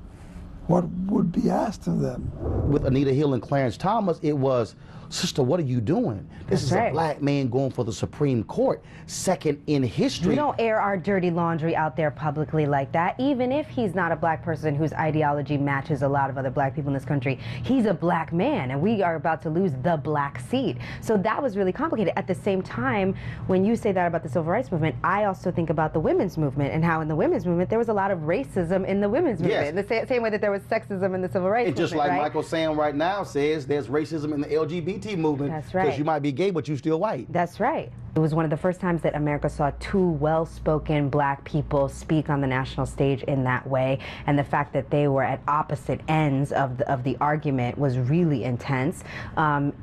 what would be asked of them. With Anita Hill and Clarence Thomas, it was sister, what are you doing? This is a black man going for the Supreme Court, second in history. We don't air our dirty laundry out there publicly like that, even if he's not a black person whose ideology matches a lot of other black people in this country. He's a black man, and we are about to lose the black seat. So that was really complicated. At the same time, when you say that about the civil rights movement, I also think about the women's movement and how in the women's movement there was a lot of racism in the women's movement. The same way that there was sexism in the civil rights movement. And just like Michael Sam right now says, there's racism in the LGBT movement. That's right. Because you might be gay, but you're still white. That's right. It was one of the first times that America saw two well-spoken black people speak on the national stage in that way, and the fact that they were at opposite ends of the argument was really intense.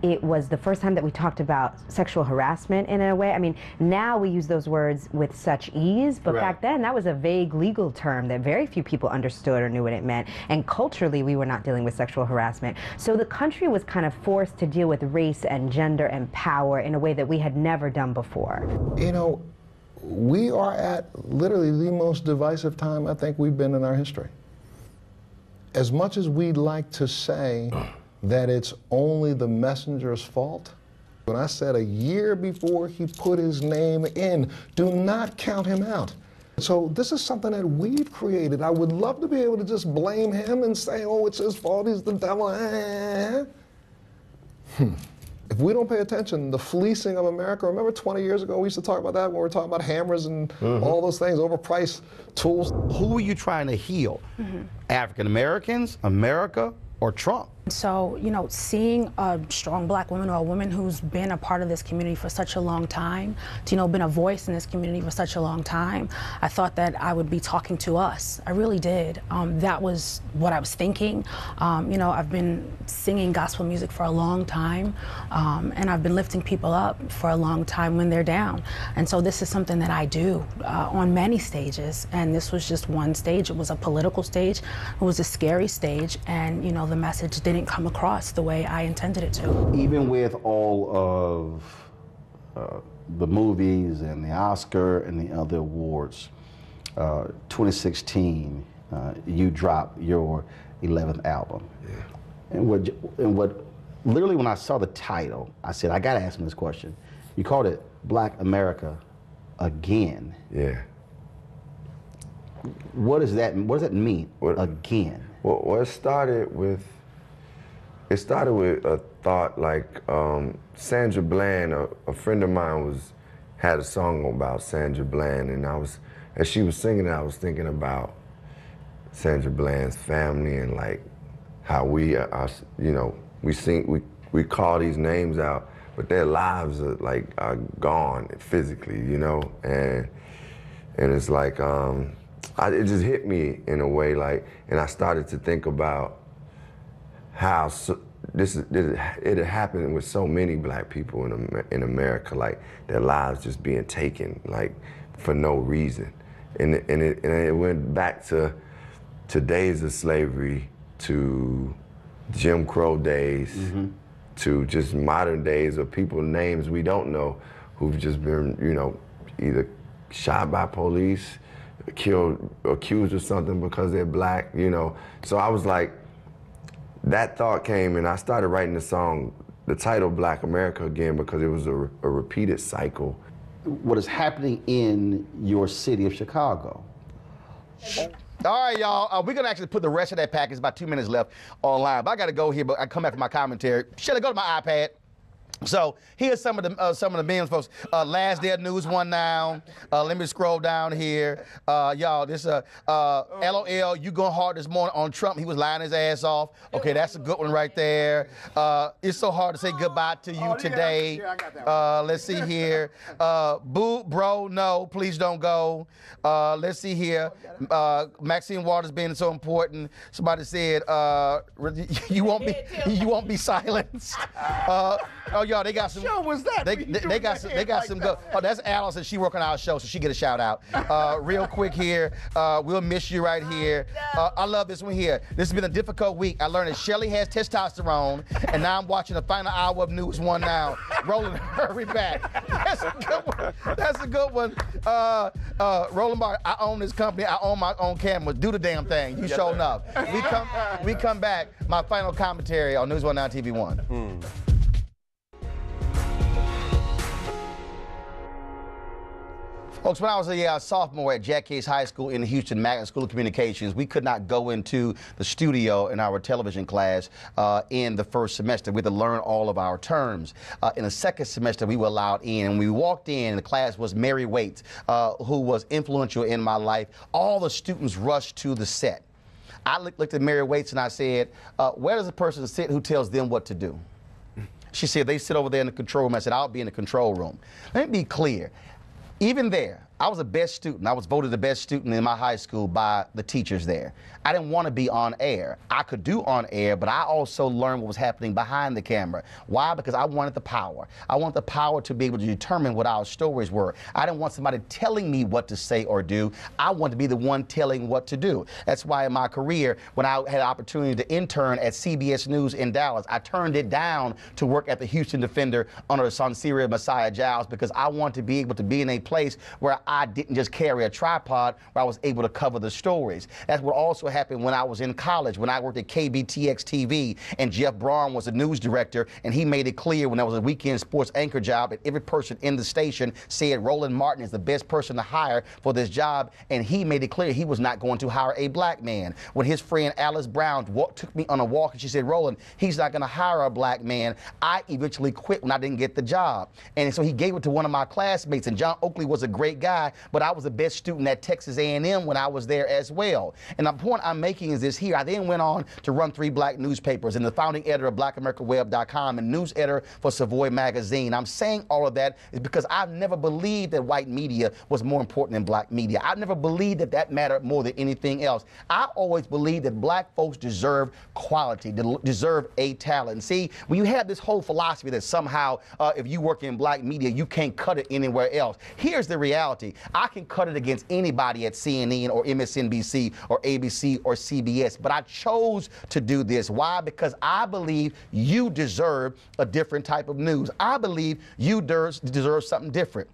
It was the first time that we talked about sexual harassment in a way. I mean, now we use those words with such ease, but back then that was a vague legal term that very few people understood or knew what it meant, and culturally we were not dealing with sexual harassment. So the country was kind of forced to deal with race and gender and power in a way that we had never done before. You know, we are at literally the most divisive time I think we've been in our history. As much as we'd like to say that it's only the messenger's fault, when I said a year before he put his name in, do not count him out. So this is something that we've created. I would love to be able to just blame him and say, oh, it's his fault, he's the devil. If we don't pay attention, the fleecing of America, remember 20 years ago we used to talk about that when we were talking about hammers and all those things, overpriced tools. Who are you trying to heal? African Americans, America, or Trump? So, you know, seeing a strong black woman or a woman who's been a part of this community for such a long time, to, you know, been a voice in this community for such a long time, I thought that I would be talking to us. I really did. That was what I was thinking. You know, I've been singing gospel music for a long time, and I've been lifting people up for a long time when they're down. And so this is something that I do on many stages, and this was just one stage. It was a political stage. It was a scary stage, and, you know, the message didn't come across the way I intended it to. Even with all of the movies and the Oscar and the other awards, 2016, you dropped your 11th album. And what literally when I saw the title, I said, I gotta ask him this question. You called it Black America Again. Yeah. What does that mean, again? Well, it started with a thought like Sandra Bland, a friend of mine had a song about Sandra Bland, and as she was singing it, I was thinking about Sandra Bland's family and like how we are, you know, we call these names out, but their lives are gone physically, you know, and it's like it just hit me in a way, like, and I started to think about how it had happened with so many black people in America, like their lives just being taken, like for no reason, and it went back to days of slavery, to Jim Crow days, to just modern days of people names we don't know who've just been, you know, either shot by police, killed, accused of something because they're black, you know. So I was like, that thought came and I started writing the song, the title Black America Again, because it was a repeated cycle. What is happening in your city of Chicago? All right, y'all, we're gonna actually put the rest of that package, about 2 minutes left, online. But I gotta go here, but I come back for my commentary. Should I go to my iPad? So here's some of the men's folks. Last day of NewsOne Now. Let me scroll down here. Y'all, this LOL, you going hard this morning on Trump. He was lying his ass off. Okay, that's a good one right there. It's so hard to say goodbye to you today. Let's see here. Boo, bro, no, please don't go. Let's see here. Maxine Waters being so important. Somebody said you won't be silenced. Oh, y'all, they got some. Show was that? They got some good. Oh, that's Allison. She working on our show, so she get a shout out. Real quick here, we'll miss you right here. I love this one here. This has been a difficult week. I learned that Shelly has testosterone, and now I'm watching the final hour of NewsOne Now. Roland, hurry back. That's a good one. That's a good one. Roland Barr, I own this company. I own my own camera. Do the damn thing. You showing up. We come back. My final commentary on NewsOne Now TV 1. Folks, when I was a sophomore at Jack Case High School in Houston, Magnet School of Communications, we could not go into the studio in our television class in the first semester. We had to learn all of our terms. In the second semester, we were allowed in, and we walked in, the class was Mary Waits, who was influential in my life. All the students rushed to the set. I looked at Mary Waits and I said, where does a person sit who tells them what to do? She said, they sit over there in the control room. I said, I'll be in the control room. Let me be clear. Even there, I was the best student. I was voted the best student in my high school by the teachers there. I didn't want to be on air. I could do on air, but I also learned what was happening behind the camera. Why? Because I wanted the power. I wanted the power to be able to determine what our stories were. I didn't want somebody telling me what to say or do. I wanted to be the one telling what to do. That's why in my career, when I had an opportunity to intern at CBS News in Dallas, I turned it down to work at the Houston Defender under Sonseria Messiah Giles, because I wanted to be able to be in a place where I didn't just carry a tripod, where I was able to cover the stories. That's what also happened when I was in college, when I worked at KBTX TV, and Jeff Braun was the news director, and he made it clear when there was a weekend sports anchor job, and every person in the station said Roland Martin is the best person to hire for this job, and he made it clear he was not going to hire a black man. When his friend Alice Brown took me on a walk, and she said, Roland, he's not going to hire a black man, I eventually quit when I didn't get the job. And so he gave it to one of my classmates, and John Oakley was a great guy, but I was the best student at Texas A&M when I was there as well. And the point I'm making is this here. I then went on to run 3 black newspapers and the founding editor of BlackAmericaWeb.com and news editor for Savoy Magazine. I'm saying all of that is because I've never believed that white media was more important than black media. I never believed that that mattered more than anything else. I always believed that black folks deserve quality, deserve a talent. And see, when you have this whole philosophy that somehow if you work in black media, you can't cut it anywhere else. Here's the reality. I can cut it against anybody at CNN or MSNBC or ABC or CBS, but I chose to do this. Why? Because I believe you deserve a different type of news. I believe you deserve something different.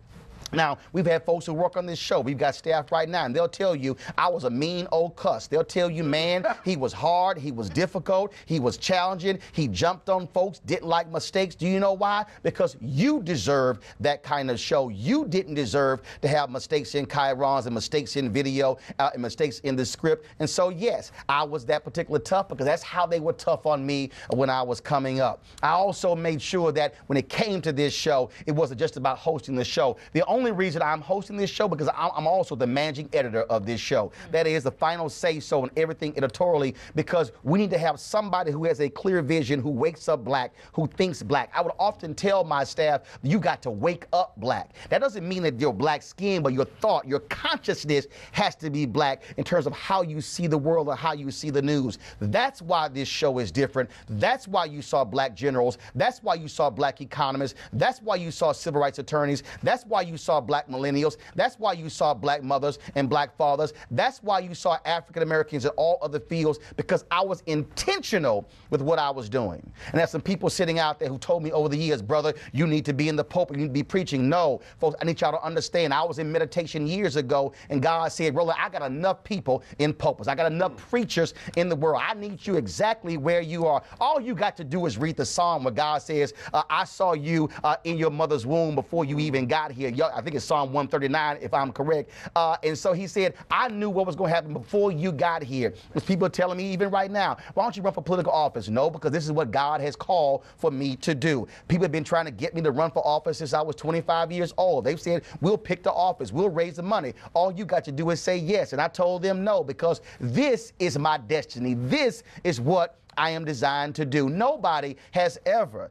Now, we've had folks who work on this show. We've got staff right now, and they'll tell you, I was a mean old cuss. They'll tell you, man, he was hard, he was difficult, he was challenging, he jumped on folks, didn't like mistakes. Do you know why? Because you deserve that kind of show. You didn't deserve to have mistakes in chyrons and mistakes in video and mistakes in the script. And so, yes, I was that particular tough because that's how they were tough on me when I was coming up. I also made sure that when it came to this show, it wasn't just about hosting the show. The only reason I'm hosting this show because I'm also the managing editor of this show. That is the final say-so and everything editorially, because we need to have somebody who has a clear vision, who wakes up black, who thinks black. I would often tell my staff, you got to wake up black. That doesn't mean that your black skin, but your thought, your consciousness has to be black in terms of how you see the world or how you see the news. That's why this show is different. That's why you saw black generals. That's why you saw black economists. That's why you saw civil rights attorneys. That's why you saw black millennials. That's why you saw black mothers and black fathers. That's why you saw African Americans in all other fields, because I was intentional with what I was doing. And there's some people sitting out there who told me over the years, brother, you need to be in the pulpit, you need to be preaching. No, folks, I need y'all to understand, I was in meditation years ago, and God said, Roland, I got enough people in pulpits. I got enough preachers in the world. I need you exactly where you are. All you got to do is read the Psalm where God says, I saw you in your mother's womb before you even got here. I think it's Psalm 139, if I'm correct. And so he said, I knew what was going to happen before you got here. There's people telling me even right now, why don't you run for political office? No, because this is what God has called for me to do. People have been trying to get me to run for office since I was 25 years old. They've said, we'll pick the office, we'll raise the money. All you got to do is say yes. And I told them no, because this is my destiny. This is what I am designed to do. Nobody has ever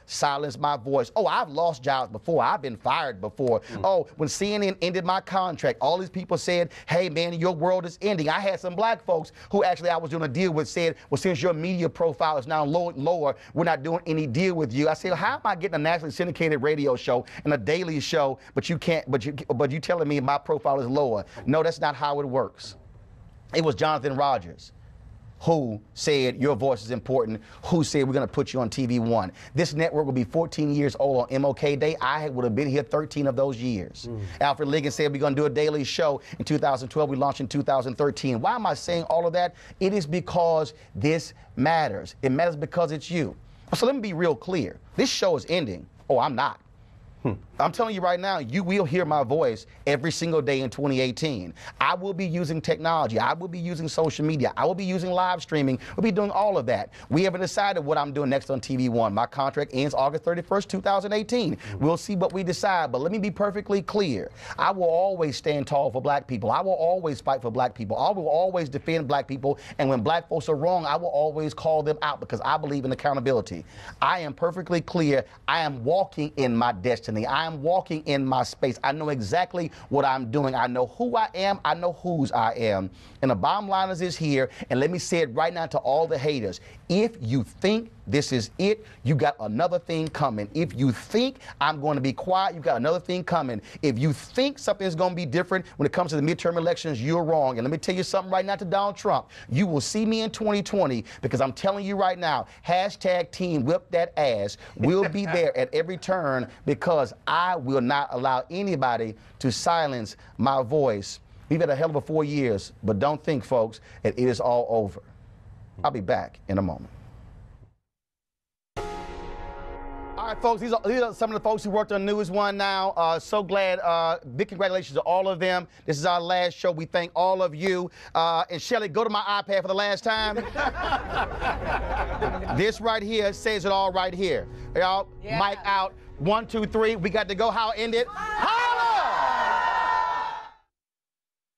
silenced my voice. Oh, I've lost jobs before. I've been fired before. Oh, when CNN ended my contract, all these people said, hey, man, your world is ending. I had some black folks who actually I was doing a deal with said, well, since your media profile is now lower, we're not doing any deal with you. I said, how am I getting a nationally syndicated radio show and a daily show, but you telling me my profile is lower? No, that's not how it works. It was Jonathan Rogers who said your voice is important, who said we're going to put you on TV One. This network will be 14 years old on MLK Day. I would have been here 13 of those years. Alfred Liggins said we're going to do a daily show in 2012. We launched in 2013. Why am I saying all of that? It is because this matters. It matters because it's you. So let me be real clear. This show is ending. Oh, I'm not. I'm telling you right now, you will hear my voice every single day in 2018. I will be using technology. I will be using social media. I will be using live streaming. We'll be doing all of that. We haven't decided what I'm doing next on TV One. My contract ends August 31st, 2018. We'll see what we decide, but let me be perfectly clear. I will always stand tall for black people. I will always fight for black people. I will always defend black people, and when black folks are wrong, I will always call them out because I believe in accountability. I am perfectly clear. I am walking in my destiny. I am walking in my space. I know exactly what I'm doing. I know who I am. I know whose I am. And the bottom line is this here, and let me say it right now to all the haters. If you think this is it, you got another thing coming. If you think I'm going to be quiet, you got another thing coming. If you think something's going to be different when it comes to the midterm elections, you're wrong. And let me tell you something right now to Donald Trump. You will see me in 2020 because I'm telling you right now, hashtag team whip that ass. We'll be there at every turn because I will not allow anybody to silence my voice. We've had a hell of a 4 years, but don't think, folks, that it is all over. I'll be back in a moment. All right, folks, these are some of the folks who worked on NewsOne Now. So glad. Big congratulations to all of them. This is our last show. We thank all of you. And Shelly, go to my iPad for the last time. This right here says it all right here. Y'all, mic out. 1, 2, 3. We got to go. How it ended?